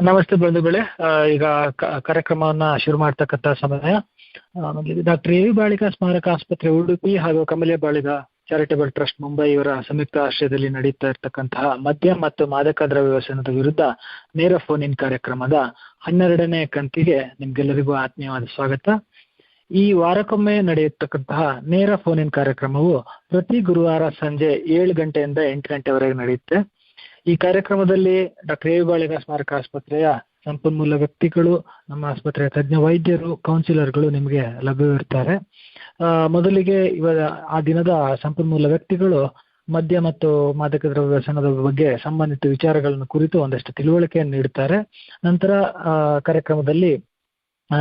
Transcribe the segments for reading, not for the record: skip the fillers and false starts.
ನಮಸ್ತೆ ಬಂಧುಗಳೇ. ಈಗ ಕಾರ್ಯಕ್ರಮವನ್ನ ಶುರು ಮಾಡ್ತಕ್ಕಂಥ ಸಮಯ. ಡಾಕ್ಟರ್ ಎ ವಿ ಬಾಳಿಗ ಸ್ಮಾರಕ ಆಸ್ಪತ್ರೆ ಉಡುಪಿ ಹಾಗೂ ಕಮಲೆ ಬಾಳಿಗ ಚಾರಿಟಬಲ್ ಟ್ರಸ್ಟ್ ಮುಂಬೈ ಇವರ ಸಂಯುಕ್ತ ಆಶ್ರಯದಲ್ಲಿ ನಡೀತಾ ಇರತಕ್ಕಂತಹ ಮದ್ಯ ಮತ್ತು ಮಾದಕ ದ್ರವ್ಯ ವ್ಯಸನದ ವಿರುದ್ಧ ನೇರ ಫೋನ್ ಇನ್ ಕಾರ್ಯಕ್ರಮದ 12ನೇ ಕಂತಿಗೆ ನಿಮ್ಗೆಲ್ಲರಿಗೂ ಆತ್ಮೀಯವಾದ ಸ್ವಾಗತ. ಈ ವಾರಕ್ಕೊಮ್ಮೆ ನಡೆಯತಕ್ಕಂತಹ ನೇರ ಫೋನ್ ಇನ್ ಕಾರ್ಯಕ್ರಮವು ಪ್ರತಿ ಗುರುವಾರ ಸಂಜೆ 7 ಗಂಟೆಯಿಂದ 8 ಗಂಟೆವರೆಗೆ ನಡೆಯುತ್ತೆ. ಈ ಕಾರ್ಯಕ್ರಮದಲ್ಲಿ ಡಾಕ್ಟರ್ ಎ ವಿ ಬಾಳಿಗ ಸ್ಮಾರಕ ಆಸ್ಪತ್ರೆಯ ಸಂಪನ್ಮೂಲ ವ್ಯಕ್ತಿಗಳು, ನಮ್ಮ ಆಸ್ಪತ್ರೆಯ ತಜ್ಞ ವೈದ್ಯರು, ಕೌನ್ಸಿಲರ್ಗಳು ನಿಮಗೆ ಲಭ್ಯವಿರ್ತಾರೆ. ಮೊದಲಿಗೆ ಆ ದಿನದ ಸಂಪನ್ಮೂಲ ವ್ಯಕ್ತಿಗಳು ಮದ್ಯ ಮತ್ತು ಮಾದಕ ದ್ರವ್ಯ ವ್ಯಸನದ ಬಗ್ಗೆ ಸಂಬಂಧಿತ ವಿಚಾರಗಳನ್ನು ಕುರಿತು ಒಂದಷ್ಟು ತಿಳುವಳಿಕೆಯನ್ನು ನೀಡುತ್ತಾರೆ. ನಂತರ ಕಾರ್ಯಕ್ರಮದಲ್ಲಿ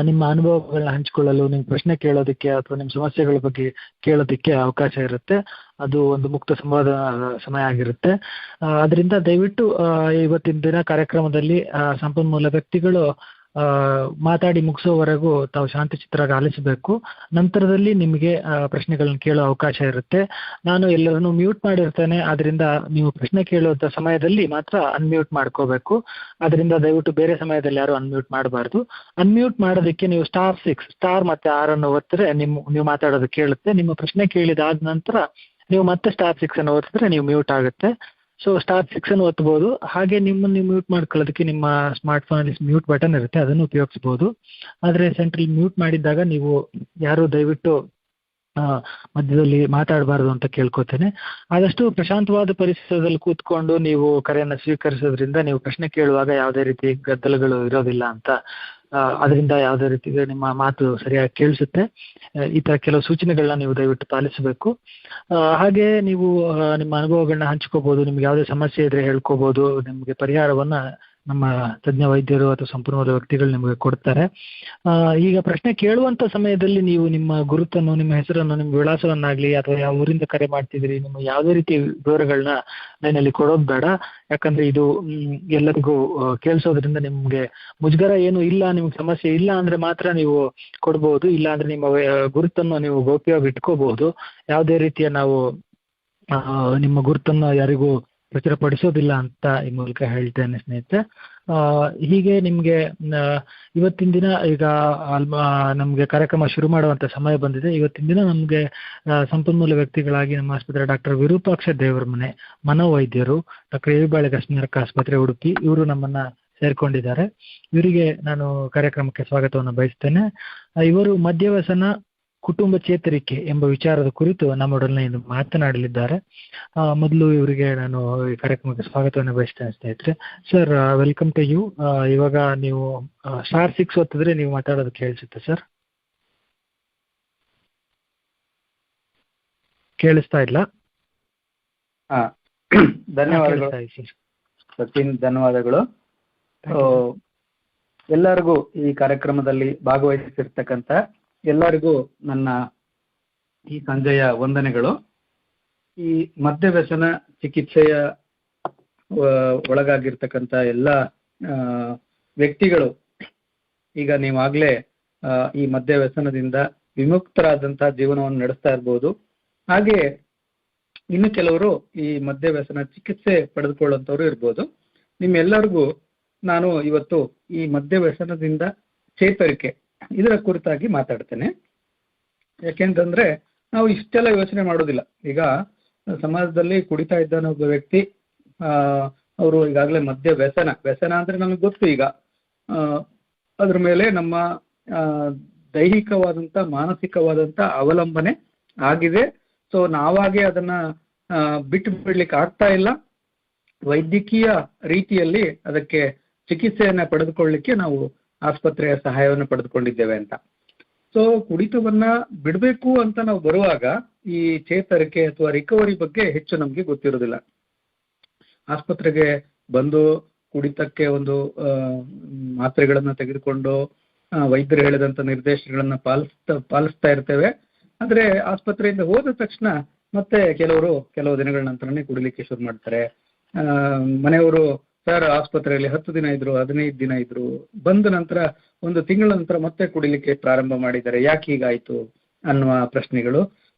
ನಿಮ್ಮ ಅನುಭವಗಳನ್ನ ಹಂಚಿಕೊಳ್ಳಲು, ನಿಮ್ಮ ಪ್ರಶ್ನೆ ಕೇಳೋದಕ್ಕೆ ಅಥವಾ ನಿಮ್ಮ ಸಮಸ್ಯೆಗಳ ಬಗ್ಗೆ ಕೇಳೋದಕ್ಕೆ ಅವಕಾಶ ಇರುತ್ತೆ. ಅದು ಒಂದು ಮುಕ್ತ ಸಂವಾದ ಸಮಯ ಆಗಿರುತ್ತೆ. ಅದರಿಂದ ದಯವಿಟ್ಟು ಇವತ್ತಿನ ದಿನ ಕಾರ್ಯಕ್ರಮದಲ್ಲಿ ಸಂಪನ್ಮೂಲ ವ್ಯಕ್ತಿಗಳು ಮಾತಾಡಿ ಮುಗಿಸೋವರೆಗೂ ತಾವು ಶಾಂತಚಿತ್ತರಾಗಿ ಆಲಿಸಬೇಕು. ನಂತರದಲ್ಲಿ ನಿಮಗೆ ಪ್ರಶ್ನೆಗಳನ್ನ ಕೇಳೋ ಅವಕಾಶ ಇರುತ್ತೆ. ನಾನು ಎಲ್ಲರನ್ನು ಮ್ಯೂಟ್ ಮಾಡಿರ್ತೇನೆ. ಅದರಿಂದ ನೀವು ಪ್ರಶ್ನೆ ಕೇಳುವಂಥ ಸಮಯದಲ್ಲಿ ಮಾತ್ರ ಅನ್ಮ್ಯೂಟ್ ಮಾಡ್ಕೋಬೇಕು. ಅದರಿಂದ ದಯವಿಟ್ಟು ಬೇರೆ ಸಮಯದಲ್ಲಿ ಯಾರು ಅನ್ಮ್ಯೂಟ್ ಮಾಡಬಾರ್ದು. ಅನ್ಮ್ಯೂಟ್ ಮಾಡೋದಕ್ಕೆ ನೀವು ಸ್ಟಾರ್ ಮತ್ತೆ 6 ಅನ್ನು ಒತ್ತಿದ್ರೆ ನೀವು ಮಾತಾಡೋದು ಕೇಳುತ್ತೆ. ನಿಮ್ಮ ಪ್ರಶ್ನೆ ಕೇಳಿದಾದ ನಂತರ ನೀವು ಮತ್ತೆ *6 ಅನ್ನು ಒತ್ತಿದ್ರೆ ನೀವು ಮ್ಯೂಟ್ ಆಗುತ್ತೆ. ಸೊ *6 ಅನ್ನು ಒತ್ತಬಹುದು. ಹಾಗೆ ನಿಮ್ಮನ್ನು ಮ್ಯೂಟ್ ಮಾಡ್ಕೊಳ್ಳೋದಕ್ಕೆ ನಿಮ್ಮ ಸ್ಮಾರ್ಟ್ ಫೋನಲ್ಲಿ ಮ್ಯೂಟ್ ಬಟನ್ ಇರುತ್ತೆ, ಅದನ್ನು ಉಪಯೋಗಿಸಬಹುದು. ಆದರೆ ಸೆಂಟ್ರಲ್ ಮ್ಯೂಟ್ ಮಾಡಿದ್ದಾಗ ನೀವು ಯಾರು ದಯವಿಟ್ಟು ಮಧ್ಯದಲ್ಲಿ ಮಾತಾಡಬಾರ್ದು ಅಂತ ಕೇಳ್ಕೊತೇನೆ. ಆದಷ್ಟು ಪ್ರಶಾಂತವಾದ ಪರಿಸರದಲ್ಲಿ ಕೂತ್ಕೊಂಡು ನೀವು ಕರೆಯನ್ನು ಸ್ವೀಕರಿಸೋದ್ರಿಂದ ನೀವು ಪ್ರಶ್ನೆ ಕೇಳುವಾಗ ಯಾವುದೇ ರೀತಿ ಗದ್ದಲಗಳು ಇರೋದಿಲ್ಲ ಅಂತ. ಅದರಿಂದ ಯಾವುದೇ ರೀತಿ ನಿಮ್ಮ ಮಾತು ಸರಿಯಾಗಿ ಕೇಳಿಸುತ್ತೆ. ಈ ತರ ಕೆಲವು ಸೂಚನೆಗಳನ್ನ ನೀವು ದಯವಿಟ್ಟು ಪಾಲಿಸಬೇಕು. ಹಾಗೆ ನೀವು ನಿಮ್ಮ ಅನುಭವಗಳನ್ನ ಹಂಚ್ಕೋಬಹುದು. ನಿಮ್ಗೆ ಯಾವುದೇ ಸಮಸ್ಯೆ ಇದ್ರೆ ಹೇಳ್ಕೋಬಹುದು. ನಿಮಗೆ ಪರಿಹಾರವನ್ನ ನಮ್ಮ ತಜ್ಞ ವೈದ್ಯರು ಅಥವಾ ಸಂಪನ್ಮೂಲ ವ್ಯಕ್ತಿಗಳು ನಿಮಗೆ ಕೊಡ್ತಾರೆ. ಈಗ ಪ್ರಶ್ನೆ ಕೇಳುವಂತ ಸಮಯದಲ್ಲಿ ನೀವು ನಿಮ್ಮ ಗುರುತನ್ನು, ನಿಮ್ಮ ಹೆಸರನ್ನು, ನಿಮ್ಮ ವಿಳಾಸವನ್ನಾಗ್ಲಿ ಅಥವಾ ಯಾವ ಊರಿಂದ ಕರೆ ಮಾಡ್ತಿದ್ರಿ, ನಿಮ್ಮ ಯಾವುದೇ ರೀತಿಯ ವಿವರಗಳನ್ನ ಲೈನಲ್ಲಿ ಕೊಡೋದು ಬೇಡ. ಯಾಕಂದ್ರೆ ಇದು ಎಲ್ಲರಿಗೂ ಕೇಳಿಸೋದ್ರಿಂದ ನಿಮ್ಗೆ ಮುಜುಗರ ಏನು ಇಲ್ಲ, ನಿಮ್ಗೆ ಸಮಸ್ಯೆ ಇಲ್ಲ ಅಂದ್ರೆ ಮಾತ್ರ ನೀವು ಕೊಡ್ಬೋದು. ಇಲ್ಲ ಅಂದ್ರೆ ನಿಮ್ಮ ಗುರುತನ್ನು ನೀವು ಗೌಪ್ಯವಾಗಿ ಇಟ್ಕೋಬಹುದು. ಯಾವುದೇ ರೀತಿಯ ನಾವು ನಿಮ್ಮ ಗುರುತನ್ನು ಯಾರಿಗೂ ಪ್ರಚುರಪಡಿಸೋದಿಲ್ಲ ಅಂತ ಈ ಮೂಲಕ ಹೇಳ್ತೇನೆ ಸ್ನೇಹಿತರೆ. ಹೀಗೆ ನಿಮಗೆ ಇವತ್ತಿನ ದಿನ ಈಗ ನಮಗೆ ಕಾರ್ಯಕ್ರಮ ಶುರು ಮಾಡುವಂತ ಸಮಯ ಬಂದಿದೆ. ಇವತ್ತಿನ ದಿನ ನಮಗೆ ಸಂಪನ್ಮೂಲ ವ್ಯಕ್ತಿಗಳಾಗಿ ನಮ್ಮ ಆಸ್ಪತ್ರೆ ಡಾಕ್ಟರ್ ವಿರೂಪಾಕ್ಷ ದೇವರಮನೆ ಮನೋವೈದ್ಯರು, ಡಾಕ್ಟರ್ ಎ ವಿ ಬಾಳಿಗ ಸ್ಮಾರಕ ಆಸ್ಪತ್ರೆ ಉಡುಪಿ ಇವರು ನಮ್ಮನ್ನ ಸೇರ್ಕೊಂಡಿದ್ದಾರೆ. ಇವರಿಗೆ ನಾನು ಕಾರ್ಯಕ್ರಮಕ್ಕೆ ಸ್ವಾಗತವನ್ನು ಬಯಸ್ತೇನೆ. ಇವರು ಮದ್ಯವ್ಯಸನ ಕುಟುಂಬ ಚೇತರಿಕೆ ಎಂಬ ವಿಚಾರದ ಕುರಿತು ನಮ್ಮೊಡನೆ ಇಂದು ಮಾತನಾಡಲಿದ್ದಾರೆ. ಮೊದಲು ಇವರಿಗೆ ನಾನು ಈ ಕಾರ್ಯಕ್ರಮಕ್ಕೆ ಸ್ವಾಗತವನ್ನು ಬಯಸ್ತೇನೆ ಸ್ನೇಹಿತರೆ. Sir, welcome to you. ಇವಾಗ ನೀವು *6 ಒತ್ತಿದ್ರೆ ನೀವು ಮಾತಾಡೋದು ಕೇಳಿಸುತ್ತೆ ಸರ್. ಕೇಳಿಸ್ತಾ ಇಲ್ಲ? ಧನ್ಯವಾದಗಳು ಸಚಿನ್, ಧನ್ಯವಾದಗಳು. ಎಲ್ಲರಿಗೂ ಈ ಕಾರ್ಯಕ್ರಮದಲ್ಲಿ ಭಾಗವಹಿಸಿರ್ತಕ್ಕಂಥ ಎಲ್ಲರಿಗೂ ನನ್ನ ಈ ಸಂಜೆಯ ವಂದನೆಗಳು. ಈ ಮದ್ಯವ್ಯಸನ ಚಿಕಿತ್ಸೆಯ ಒಳಗಾಗಿರ್ತಕ್ಕಂಥ ಎಲ್ಲ ವ್ಯಕ್ತಿಗಳು ಈಗ ನೀವಾಗಲೇ ಈ ಮದ್ಯವ್ಯಸನದಿಂದ ವಿಮುಕ್ತರಾದಂತಹ ಜೀವನವನ್ನು ನಡೆಸ್ತಾ ಇರ್ಬೋದು. ಹಾಗೆ ಇನ್ನು ಕೆಲವರು ಈ ಮದ್ಯವ್ಯಸನ ಚಿಕಿತ್ಸೆ ಪಡೆದುಕೊಳ್ಳುವಂಥವ್ರು ಇರ್ಬೋದು. ನಿಮ್ಮೆಲ್ಲರಿಗೂ ನಾನು ಇವತ್ತು ಈ ಮದ್ಯವ್ಯಸನದಿಂದ ಚೇತರಿಕೆ ಇದರ ಕುರಿತಾಗಿ ಮಾತಾಡ್ತೇನೆ. ಯಾಕೆಂತಂದ್ರೆ ನಾವು ಇಷ್ಟೆಲ್ಲ ಯೋಚನೆ ಮಾಡೋದಿಲ್ಲ. ಈಗ ಸಮಾಜದಲ್ಲಿ ಕುಡಿತಾ ಇದ್ದಾನೆ ಒಬ್ಬ ವ್ಯಕ್ತಿ, ಅವರು ಈಗಾಗಲೇ ವ್ಯಸನ ಅಂದ್ರೆ ನಮಗೆ ಗೊತ್ತು. ಈಗ ಅದ್ರ ಮೇಲೆ ನಮ್ಮ ದೈಹಿಕವಾದಂತ ಮಾನಸಿಕವಾದಂತ ಅವಲಂಬನೆ ಆಗಿದೆ. ಸೊ ನಾವಾಗೆ ಅದನ್ನ ಬಿಟ್ಟು ಬಿಡ್ಲಿಕ್ಕೆ ಆಗ್ತಾ ಇಲ್ಲ. ವೈದ್ಯಕೀಯ ರೀತಿಯಲ್ಲಿ ಅದಕ್ಕೆ ಚಿಕಿತ್ಸೆಯನ್ನ ಪಡೆದುಕೊಳ್ಳಲಿಕ್ಕೆ ನಾವು ಆಸ್ಪತ್ರೆಯ ಸಹಾಯವನ್ನು ಪಡೆದುಕೊಂಡಿದ್ದೇವೆ ಅಂತ. ಸೊ ಕುಡಿತವನ್ನ ಬಿಡಬೇಕು ಅಂತ ನಾವು ಬರುವಾಗ ಈ ಚೇತರಿಕೆ ಅಥವಾ ರಿಕವರಿ ಬಗ್ಗೆ ಹೆಚ್ಚು ನಮ್ಗೆ ಗೊತ್ತಿರೋದಿಲ್ಲ. ಆಸ್ಪತ್ರೆಗೆ ಬಂದು ಕುಡಿತಕ್ಕೆ ಒಂದು ಮಾತ್ರೆಗಳನ್ನ ತೆಗೆದುಕೊಂಡು ವೈದ್ಯರು ಹೇಳಿದಂತ ನಿರ್ದೇಶನಗಳನ್ನ ಪಾಲಿಸ್ತಾ ಇರ್ತೇವೆ. ಆದ್ರೆ ಆಸ್ಪತ್ರೆಯಿಂದ ಹೋದ ತಕ್ಷಣ ಮತ್ತೆ ಕೆಲವು ದಿನಗಳ ನಂತರನೇ ಕುಡಿಲಿಕ್ಕೆ ಶುರು ಮಾಡ್ತಾರೆ. ಮನೆಯವರು ಸರ್ ಆಸ್ಪತ್ರೆಯಲ್ಲಿ 10 ದಿನ ಇದ್ರು, 15 ದಿನ ಇದ್ರು, ಬಂದ ನಂತರ 1 ತಿಂಗಳ ನಂತರ ಮತ್ತೆ ಕುಡಿಲಿಕ್ಕೆ ಪ್ರಾರಂಭ ಮಾಡಿದ್ದಾರೆ, ಯಾಕೆ ಹೀಗಾಯ್ತು ಅನ್ನುವ ಪ್ರಶ್ನೆಗಳು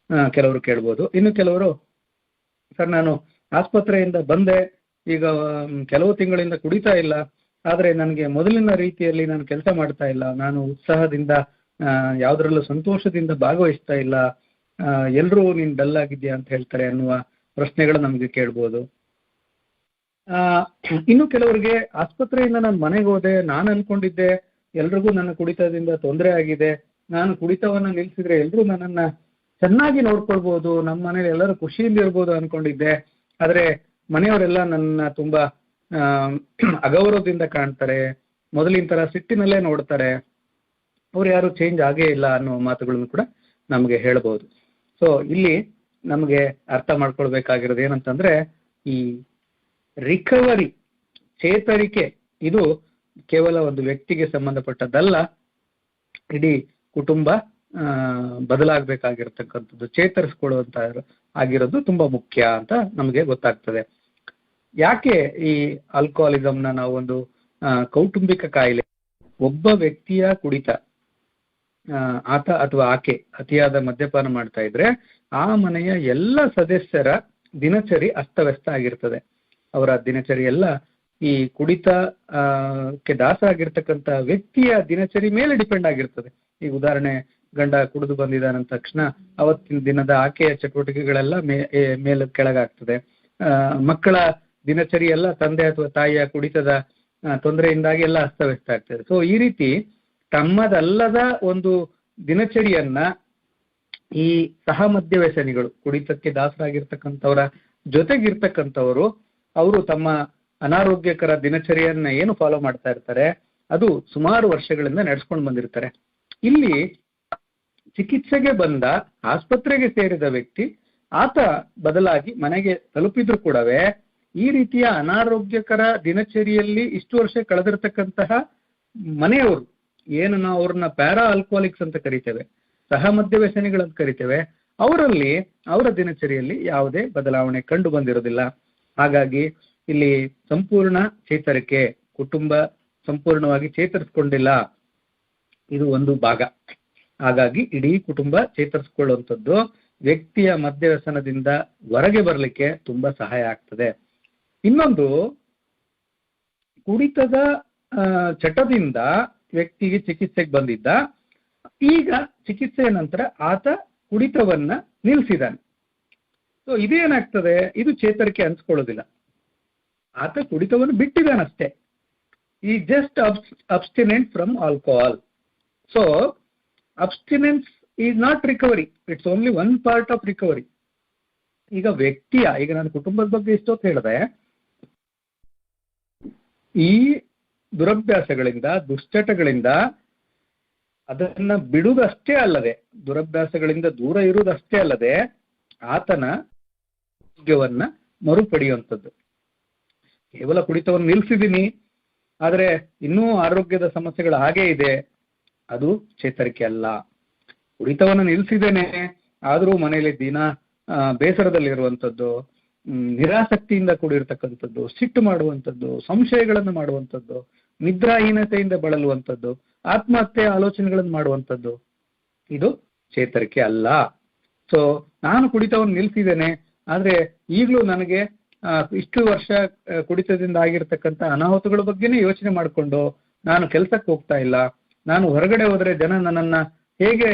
ಕೆಲವರು ಕೇಳ್ಬೋದು. ಇನ್ನು ಕೆಲವರು ಸರ್ ನಾನು ಆಸ್ಪತ್ರೆಯಿಂದ ಬಂದೆ, ಈಗ ಕೆಲವು ತಿಂಗಳಿಂದ ಕುಡಿತಾ ಇಲ್ಲ, ಆದ್ರೆ ನನಗೆ ಮೊದಲಿನ ರೀತಿಯಲ್ಲಿ ನಾನು ಕೆಲಸ ಮಾಡ್ತಾ ಇಲ್ಲ, ನಾನು ಉತ್ಸಾಹದಿಂದ ಯಾವ್ದ್ರಲ್ಲೂ ಸಂತೋಷದಿಂದ ಭಾಗವಹಿಸ್ತಾ ಇಲ್ಲ, ಎಲ್ರೂ ನೀನ್ ಡಲ್ ಆಗಿದ್ಯಾ ಅಂತ ಹೇಳ್ತಾರೆ ಅನ್ನುವ ಪ್ರಶ್ನೆಗಳು ನಮಗೆ ಕೇಳ್ಬೋದು. ಇನ್ನು ಕೆಲವರಿಗೆ ಆಸ್ಪತ್ರೆಯಿಂದ ನಾನು ಮನೆಗೆ ಹೋದೆ, ನಾನು ಅನ್ಕೊಂಡಿದ್ದೆ ಎಲ್ರಿಗೂ ನನ್ನ ಕುಡಿತದಿಂದ ತೊಂದರೆ ಆಗಿದೆ, ನಾನು ಕುಡಿತವನ್ನ ನಿಲ್ಸಿದ್ರೆ ಎಲ್ರೂ ನನ್ನನ್ನ ಚೆನ್ನಾಗಿ ನೋಡ್ಕೊಳ್ಬಹುದು, ನಮ್ಮ ಮನೇಲಿ ಎಲ್ಲರೂ ಖುಷಿಯಿಂದ ಇರ್ಬೋದು ಅನ್ಕೊಂಡಿದ್ದೆ. ಆದ್ರೆ ಮನೆಯವರೆಲ್ಲ ನನ್ನ ತುಂಬಾ ಅಗೌರವದಿಂದ ಕಾಣ್ತಾರೆ, ಮೊದಲಿನ ತರ ಸಿಟ್ಟಿನಲ್ಲೇ ನೋಡ್ತಾರೆ, ಅವ್ರು ಯಾರು ಚೇಂಜ್ ಆಗೇ ಇಲ್ಲ ಅನ್ನೋ ಮಾತುಗಳನ್ನು ಕೂಡ ನಮಗೆ ಹೇಳ್ಬೋದು. ಸೊ ಇಲ್ಲಿ ನಮಗೆ ಅರ್ಥ ಮಾಡ್ಕೊಳ್ಬೇಕಾಗಿರೋದು ಏನಂತಂದ್ರೆ, ಈ ರಿಕವರಿ, ಚೇತರಿಕೆ, ಇದು ಕೇವಲ ಒಂದು ವ್ಯಕ್ತಿಗೆ ಸಂಬಂಧಪಟ್ಟದ್ದಲ್ಲ, ಇಡೀ ಕುಟುಂಬ ಬದಲಾಗಬೇಕಾಗಿರ್ತಕ್ಕಂಥದ್ದು, ಚೇತರಿಸ್ಕೊಳ್ಳುವಂತ ಆಗಿರೋದು ತುಂಬಾ ಮುಖ್ಯ ಅಂತ ನಮಗೆ ಗೊತ್ತಾಗ್ತದೆ. ಯಾಕೆ ಈ ಆಲ್ಕೋಹಾಲಿಸಂನ ನಾವು ಒಂದು ಕೌಟುಂಬಿಕ ಕಾಯಿಲೆ, ಒಬ್ಬ ವ್ಯಕ್ತಿಯ ಕುಡಿತ, ಆತ ಅಥವಾ ಆಕೆ ಅತಿಯಾದ ಮದ್ಯಪಾನ ಮಾಡ್ತಾ ಇದ್ರೆ ಆ ಮನೆಯ ಎಲ್ಲ ಸದಸ್ಯರ ದಿನಚರಿ ಅಸ್ತವ್ಯಸ್ತ ಆಗಿರ್ತದೆ. ಅವರ ದಿನಚರಿ ಎಲ್ಲ ಈ ಕುಡಿತಕ್ಕೆ ದಾಸ ಆಗಿರ್ತಕ್ಕಂಥ ವ್ಯಕ್ತಿಯ ದಿನಚರಿ ಮೇಲೆ ಡಿಪೆಂಡ್ ಆಗಿರ್ತದೆ. ಈಗ ಉದಾಹರಣೆ, ಗಂಡ ಕುಡಿದು ಬಂದಿದ್ದಾನಂದ ತಕ್ಷಣ ಅವತ್ತಿನ ದಿನದ ಆಕೆಯ ಚಟುವಟಿಕೆಗಳೆಲ್ಲ ಮೇಲೆ ಕೆಳಗಾಗ್ತದೆ. ಮಕ್ಕಳ ದಿನಚರಿ ಎಲ್ಲ ತಂದೆ ಅಥವಾ ತಾಯಿಯ ಕುಡಿತದ ತೊಂದರೆಯಿಂದಾಗಿ ಎಲ್ಲ ಅಸ್ತವ್ಯಸ್ತ ಆಗ್ತದೆ. ಸೊ ಈ ರೀತಿ ತಮ್ಮದಲ್ಲದ ಒಂದು ದಿನಚರಿಯನ್ನ ಈ ಸಹ ಮದ್ಯವ್ಯಸನಿಗಳು, ಕುಡಿತಕ್ಕೆ ದಾಸರಾಗಿರ್ತಕ್ಕಂಥವರ ಜೊತೆಗಿರ್ತಕ್ಕಂಥವರು, ಅವರು ತಮ್ಮ ಅನಾರೋಗ್ಯಕರ ದಿನಚರಿಯನ್ನ ಏನು ಫಾಲೋ ಮಾಡ್ತಾ ಇರ್ತಾರೆ ಅದು ಸುಮಾರು ವರ್ಷಗಳಿಂದ ನಡೆಸ್ಕೊಂಡು ಬಂದಿರ್ತಾರೆ. ಇಲ್ಲಿ ಚಿಕಿತ್ಸೆಗೆ ಬಂದ, ಆಸ್ಪತ್ರೆಗೆ ಸೇರಿದ ವ್ಯಕ್ತಿ, ಆತ ಬದಲಾಗಿ ಮನೆಗೆ ತಲುಪಿದ್ರು ಕೂಡವೇ ಈ ರೀತಿಯ ಅನಾರೋಗ್ಯಕರ ದಿನಚರಿಯಲ್ಲಿ ಇಷ್ಟು ವರ್ಷ ಕಳೆದಿರ್ತಕ್ಕಂತಹ ಮನೆಯವರು, ಏನು ನಾವು ಅವ್ರನ್ನ ಪ್ಯಾರಾ ಆಲ್ಕೋಹಾಲಿಕ್ಸ್ ಅಂತ ಕರಿತೇವೆ, ಸಹ ಮದ್ಯವ್ಯಸನಿಗಳಂತ ಕರಿತೇವೆ, ಅವರಲ್ಲಿ ಅವರ ದಿನಚರಿಯಲ್ಲಿ ಯಾವುದೇ ಬದಲಾವಣೆ ಕಂಡು ಬಂದಿರೋದಿಲ್ಲ. ಹಾಗಾಗಿ ಇಲ್ಲಿ ಸಂಪೂರ್ಣ ಚೇತರಿಕೆ, ಕುಟುಂಬ ಸಂಪೂರ್ಣವಾಗಿ ಚೇತರಿಸ್ಕೊಂಡಿಲ್ಲ, ಇದು ಒಂದು ಭಾಗ. ಹಾಗಾಗಿ ಇಡೀ ಕುಟುಂಬ ಚೇತರಿಸ್ಕೊಳ್ಳುವಂಥದ್ದು ವ್ಯಕ್ತಿಯ ಮದ್ಯವ್ಯಸನದಿಂದ ಹೊರಗೆ ಬರಲಿಕ್ಕೆ ತುಂಬಾ ಸಹಾಯ ಆಗ್ತದೆ. ಇನ್ನೊಂದು, ಕುಡಿತದ ಚಟದಿಂದ ವ್ಯಕ್ತಿಗೆ ಚಿಕಿತ್ಸೆಗೆ ಬಂದಿದ್ದ, ಈಗ ಚಿಕಿತ್ಸೆಯ ನಂತರ ಆತ ಕುಡಿತವನ್ನ ನಿಲ್ಸಿದಾನೆ. ಸೊ ಇದೇನಾಗ್ತದೆ, ಇದು ಚೇತರಿಕೆ ಅನ್ಸ್ಕೊಳ್ಳೋದಿಲ್ಲ, ಆತ ಕುಡಿತವನ್ನು ಬಿಟ್ಟಿದ್ದಾನಷ್ಟೇ. ಈ just abstinent from alcohol. So abstinence is not recovery, it's only one part of recovery. ಈಗ ವ್ಯಕ್ತಿಯ, ಈಗ ನಾನು ಕುಟುಂಬದ ಬಗ್ಗೆ ಇಷ್ಟೊತ್ತು ಹೇಳಿದೆ, ಈ ದುರಭ್ಯಾಸಗಳಿಂದ, ದುಶ್ಚಟಗಳಿಂದ ಅದನ್ನ ಬಿಡುವುದಷ್ಟೇ ಅಲ್ಲದೆ, ದುರಭ್ಯಾಸಗಳಿಂದ ದೂರ ಇರುವುದಷ್ಟೇ ಅಲ್ಲದೆ ಆತನ ಆರೋಗ್ಯವನ್ನ ಮರುಪಡೆಯುವಂಥದ್ದು. ಕೇವಲ ಕುಡಿತವನ್ನು ನಿಲ್ಸಿದ್ದೀನಿ ಆದ್ರೆ ಇನ್ನೂ ಆರೋಗ್ಯದ ಸಮಸ್ಯೆಗಳು ಹಾಗೇ ಇದೆ, ಅದು ಚೇತರಿಕೆ ಅಲ್ಲ. ಕುಡಿತವನ್ನು ನಿಲ್ಸಿದ್ದೇನೆ ಆದರೂ ಮನೆಯಲ್ಲಿ ದಿನ ಬೇಸರದಲ್ಲಿರುವಂಥದ್ದು, ನಿರಾಸಕ್ತಿಯಿಂದ ಕೂಡಿರ್ತಕ್ಕಂಥದ್ದು, ಸಿಟ್ಟು ಮಾಡುವಂಥದ್ದು, ಸಂಶಯಗಳನ್ನು ಮಾಡುವಂಥದ್ದು, ನಿದ್ರಾಹೀನತೆಯಿಂದ ಬಳಲುವಂಥದ್ದು, ಆತ್ಮಹತ್ಯೆ ಆಲೋಚನೆಗಳನ್ನು ಮಾಡುವಂಥದ್ದು, ಇದು ಚೇತರಿಕೆ ಅಲ್ಲ. ಸೊ ನಾನು ಕುಡಿತವನ್ನು ನಿಲ್ಸಿದ್ದೇನೆ ಆದ್ರೆ ಈಗಲೂ ನನಗೆ ಇಷ್ಟು ವರ್ಷ ಕುಡಿತದಿಂದ ಆಗಿರ್ತಕ್ಕಂಥ ಅನಾಹುತಗಳ ಬಗ್ಗೆನೇ ಯೋಚನೆ ಮಾಡಿಕೊಂಡು ನಾನು ಕೆಲಸಕ್ಕೆ ಹೋಗ್ತಾ ಇಲ್ಲ, ನಾನು ಹೊರಗಡೆ ಹೋದ್ರೆ ಜನ ನನ್ನನ್ನ ಹೇಗೆ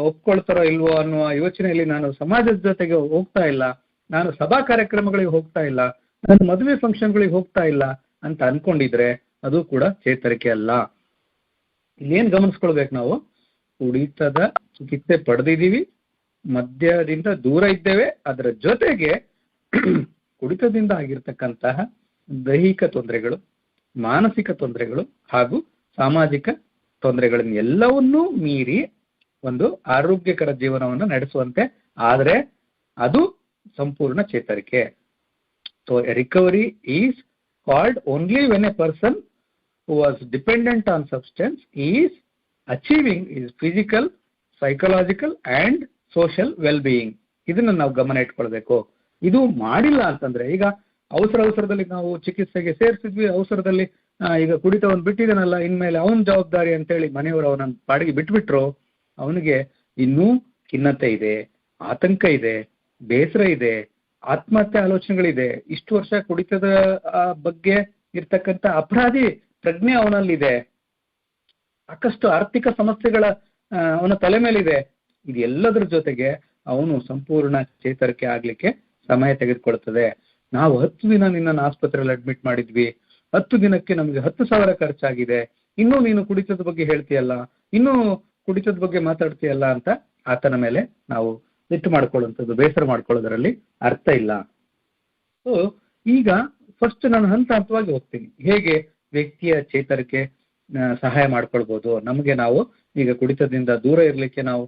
ಒಪ್ಕೊಳ್ತಾರೋ ಇಲ್ವೋ ಅನ್ನುವ ಯೋಚನೆಯಲ್ಲಿ ನಾನು ಸಮಾಜದ ಜೊತೆಗೆ ಹೋಗ್ತಾ ಇಲ್ಲ, ನಾನು ಸಭಾ ಕಾರ್ಯಕ್ರಮಗಳಿಗೆ ಹೋಗ್ತಾ ಇಲ್ಲ, ನಾನು ಮದುವೆ ಫಂಕ್ಷನ್ಗಳಿಗೆ ಹೋಗ್ತಾ ಇಲ್ಲ ಅಂತ ಅನ್ಕೊಂಡಿದ್ರೆ ಅದು ಕೂಡ ಚೇತರಿಕೆ ಅಲ್ಲ. ಇಲ್ಲೇನ್ ಗಮನಿಸ್ಕೊಳ್ಬೇಕು ನಾವು, ಕುಡಿತದ ಚಿಕಿತ್ಸೆ ಪಡೆದಿದ್ದೀವಿ, ಮದ್ಯದಿಂದ ದೂರ ಇದ್ದೇವೆ, ಅದರ ಜೊತೆಗೆ ಕುಡಿತದಿಂದ ಆಗಿರ್ತಕ್ಕಂತಹ ದೈಹಿಕ ತೊಂದರೆಗಳು, ಮಾನಸಿಕ ತೊಂದರೆಗಳು ಹಾಗೂ ಸಾಮಾಜಿಕ ತೊಂದರೆಗಳನ್ನ ಎಲ್ಲವನ್ನೂ ಮೀರಿ ಒಂದು ಆರೋಗ್ಯಕರ ಜೀವನವನ್ನು ನಡೆಸುವಂತೆ ಆದ್ರೆ ಅದು ಸಂಪೂರ್ಣ ಚೇತರಿಕೆ. So recovery is called only when A person who was dependent on substance is achieving his physical, psychological and social well-being. ಇದನ್ನ ನಾವು ಗಮನ ಇಟ್ಕೊಳ್ಬೇಕು. ಇದು ಮಾಡಿಲ್ಲ ಅಂತಂದ್ರೆ, ಈಗ ಅವಸರದಲ್ಲಿ ನಾವು ಚಿಕಿತ್ಸೆಗೆ ಸೇರಿಸಿದ್ವಿ, ಅವಸರದಲ್ಲಿ ಈಗ ಕುಡಿತವನ್ನು ಬಿಟ್ಟಿದ್ದಾನಲ್ಲ ಇನ್ಮೇಲೆ ಅವನ ಜವಾಬ್ದಾರಿ ಅಂತೇಳಿ ಮನೆಯವರು ಅವನ ಪಾಡಿಗೆ ಬಿಟ್ಬಿಟ್ರು, ಅವನಿಗೆ ಇನ್ನೂ ಖಿನ್ನತೆ ಇದೆ, ಆತಂಕ ಇದೆ, ಬೇಸರ ಇದೆ, ಆತ್ಮಹತ್ಯೆ ಆಲೋಚನೆಗಳಿದೆ. ಇಷ್ಟು ವರ್ಷ ಕುಡಿತದ ಬಗ್ಗೆ ಇರ್ತಕ್ಕಂಥ ಅಪರಾಧಿ ಪ್ರಜ್ಞೆ ಅವನಲ್ಲಿದೆ, ಸಾಕಷ್ಟು ಆರ್ಥಿಕ ಸಮಸ್ಯೆಗಳ ಅವನ ತಲೆ ಮೇಲಿದೆ. ಇದೆಲ್ಲದರ ಜೊತೆಗೆ ಅವನು ಸಂಪೂರ್ಣ ಚೇತರಿಕೆ ಆಗ್ಲಿಕ್ಕೆ ಸಮಯ ತೆಗೆದುಕೊಳ್ತದೆ. ನಾವು 10 ದಿನ ನಿನ್ನನ್ನು ಆಸ್ಪತ್ರೆಯಲ್ಲಿ ಅಡ್ಮಿಟ್ ಮಾಡಿದ್ವಿ, 10 ದಿನಕ್ಕೆ ನಮ್ಗೆ 10,000 ಖರ್ಚಾಗಿದೆ, ಇನ್ನೂ ನೀನು ಕುಡಿತದ ಬಗ್ಗೆ ಹೇಳ್ತೀಯಲ್ಲ, ಇನ್ನೂ ಕುಡಿತದ ಬಗ್ಗೆ ಮಾತಾಡ್ತೀಯಲ್ಲ ಅಂತ ಆತನ ಮೇಲೆ ನಾವು ಸಿಟ್ಟು ಮಾಡ್ಕೊಳ್ಳುವಂಥದ್ದು, ಬೇಸರ ಮಾಡ್ಕೊಳ್ಳೋದ್ರಲ್ಲಿ ಅರ್ಥ ಇಲ್ಲ. ಸೊ ಈಗ ಫಸ್ಟ್ ನಾನು ಹಂತ ಹಂತವಾಗಿ ಹೋಗ್ತೀನಿ, ಹೇಗೆ ವ್ಯಕ್ತಿಯ ಚೇತರಿಕೆ ಸಹಾಯ ಮಾಡ್ಕೊಳ್ಬಹುದು. ನಮಗೆ ನಾವು ಈಗ ಕುಡಿತದಿಂದ ದೂರ ಇರ್ಲಿಕ್ಕೆ ನಾವು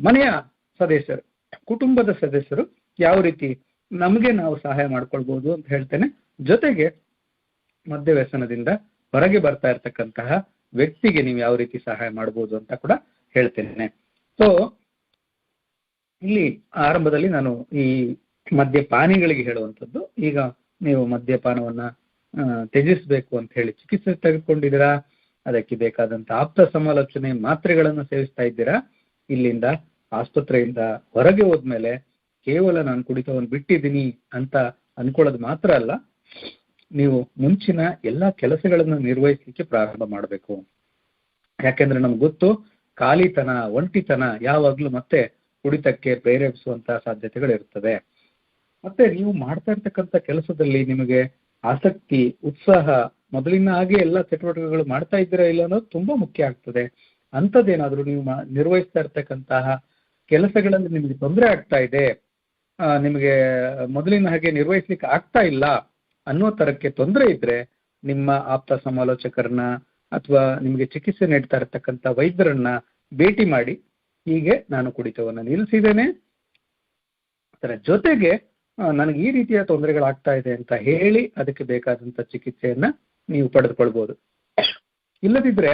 ಮನೆಯ ಸದಸ್ಯರು, ಕುಟುಂಬದ ಸದಸ್ಯರು ಯಾವ ರೀತಿ ನಮಗೆ ನಾವು ಸಹಾಯ ಮಾಡ್ಕೊಳ್ಬಹುದು ಅಂತ ಹೇಳ್ತೇನೆ. ಜೊತೆಗೆ ಮದ್ಯ ವ್ಯಸನದಿಂದ ಹೊರಗೆ ಬರ್ತಾ ಇರ್ತಕ್ಕಂತಹ ವ್ಯಕ್ತಿಗೆ ನೀವು ಯಾವ ರೀತಿ ಸಹಾಯ ಮಾಡ್ಬೋದು ಅಂತ ಕೂಡ ಹೇಳ್ತೇನೆ. ಸೊ ಇಲ್ಲಿ ಆರಂಭದಲ್ಲಿ ನಾನು ಈ ಮದ್ಯಪಾನಿಗಳಿಗೆ ಹೇಳುವಂಥದ್ದು, ಈಗ ನೀವು ಮದ್ಯಪಾನವನ್ನ ತ್ಯಜಿಸಬೇಕು ಅಂತ ಹೇಳಿ ಚಿಕಿತ್ಸೆ ತೆಗೆದುಕೊಂಡಿದ್ದೀರಾ, ಅದಕ್ಕೆ ಬೇಕಾದಂತ ಆಪ್ತ ಸಮಾಲೋಚನೆ ಮಾತ್ರೆಗಳನ್ನು ಸೇವಿಸ್ತಾ ಇದ್ದೀರಾ, ಇಲ್ಲಿಂದ ಆಸ್ಪತ್ರೆಯಿಂದ ಹೊರಗೆ ಹೋದ್ಮೇಲೆ ಕೇವಲ ನಾನು ಕುಡಿತವನ್ನು ಬಿಟ್ಟಿದ್ದೀನಿ ಅಂತ ಅನ್ಕೊಳ್ಳೋದು ಮಾತ್ರ ಅಲ್ಲ, ನೀವು ಮುಂಚಿನ ಎಲ್ಲಾ ಕೆಲಸಗಳನ್ನು ನಿರ್ವಹಿಸಲಿಕ್ಕೆ ಪ್ರಾರಂಭ ಮಾಡಬೇಕು. ಯಾಕೆಂದ್ರೆ ನಮ್ಗೆ ಗೊತ್ತು, ಖಾಲಿತನ, ಒಂಟಿತನ ಯಾವಾಗ್ಲೂ ಮತ್ತೆ ಕುಡಿತಕ್ಕೆ ಪ್ರೇರೇಪಿಸುವಂತಹ ಸಾಧ್ಯತೆಗಳಿರ್ತದೆ. ಮತ್ತೆ ನೀವು ಮಾಡ್ತಾ ಇರ್ತಕ್ಕಂಥ ಕೆಲಸದಲ್ಲಿ ನಿಮಗೆ ಆಸಕ್ತಿ, ಉತ್ಸಾಹ, ಮೊದಲಿನ ಹಾಗೆ ಎಲ್ಲ ಚಟುವಟಿಕೆಗಳು ಮಾಡ್ತಾ ಇದ್ದೀರಾ ಇಲ್ಲ ಅನ್ನೋದು ತುಂಬಾ ಮುಖ್ಯ ಆಗ್ತದೆ. ಅಂಥದ್ದೇನಾದ್ರೂ ನೀವು ನಿರ್ವಹಿಸ್ತಾ ಇರ್ತಕ್ಕಂತಹ ಕೆಲಸಗಳಲ್ಲಿ ನಿಮಗೆ ತೊಂದರೆ ಆಗ್ತಾ ಇದೆ, ನಿಮಗೆ ಮೊದಲಿನ ಹಾಗೆ ನಿರ್ವಹಿಸ್ಲಿಕ್ಕೆ ಆಗ್ತಾ ಇಲ್ಲ ಅನ್ನೋ ತರಕ್ಕೆ ತೊಂದರೆ ಇದ್ರೆ ನಿಮ್ಮ ಆಪ್ತ ಸಮಾಲೋಚಕರನ್ನ ಅಥವಾ ನಿಮಗೆ ಚಿಕಿತ್ಸೆ ನೀಡ್ತಾ ಇರತಕ್ಕಂಥ ವೈದ್ಯರನ್ನ ಭೇಟಿ ಮಾಡಿ, ಹೀಗೆ ನಾನು ಕುಡಿತವನ್ನ ನಿಲ್ಲಿಸಿದ್ದೇನೆ, ಅದರ ಜೊತೆಗೆ ನನಗೆ ಈ ರೀತಿಯ ತೊಂದರೆಗಳಾಗ್ತಾ ಇದೆ ಅಂತ ಹೇಳಿ ಅದಕ್ಕೆ ಬೇಕಾದಂತ ಚಿಕಿತ್ಸೆಯನ್ನ ನೀವು ಪಡೆದುಕೊಳ್ಬಹುದು. ಇಲ್ಲದಿದ್ರೆ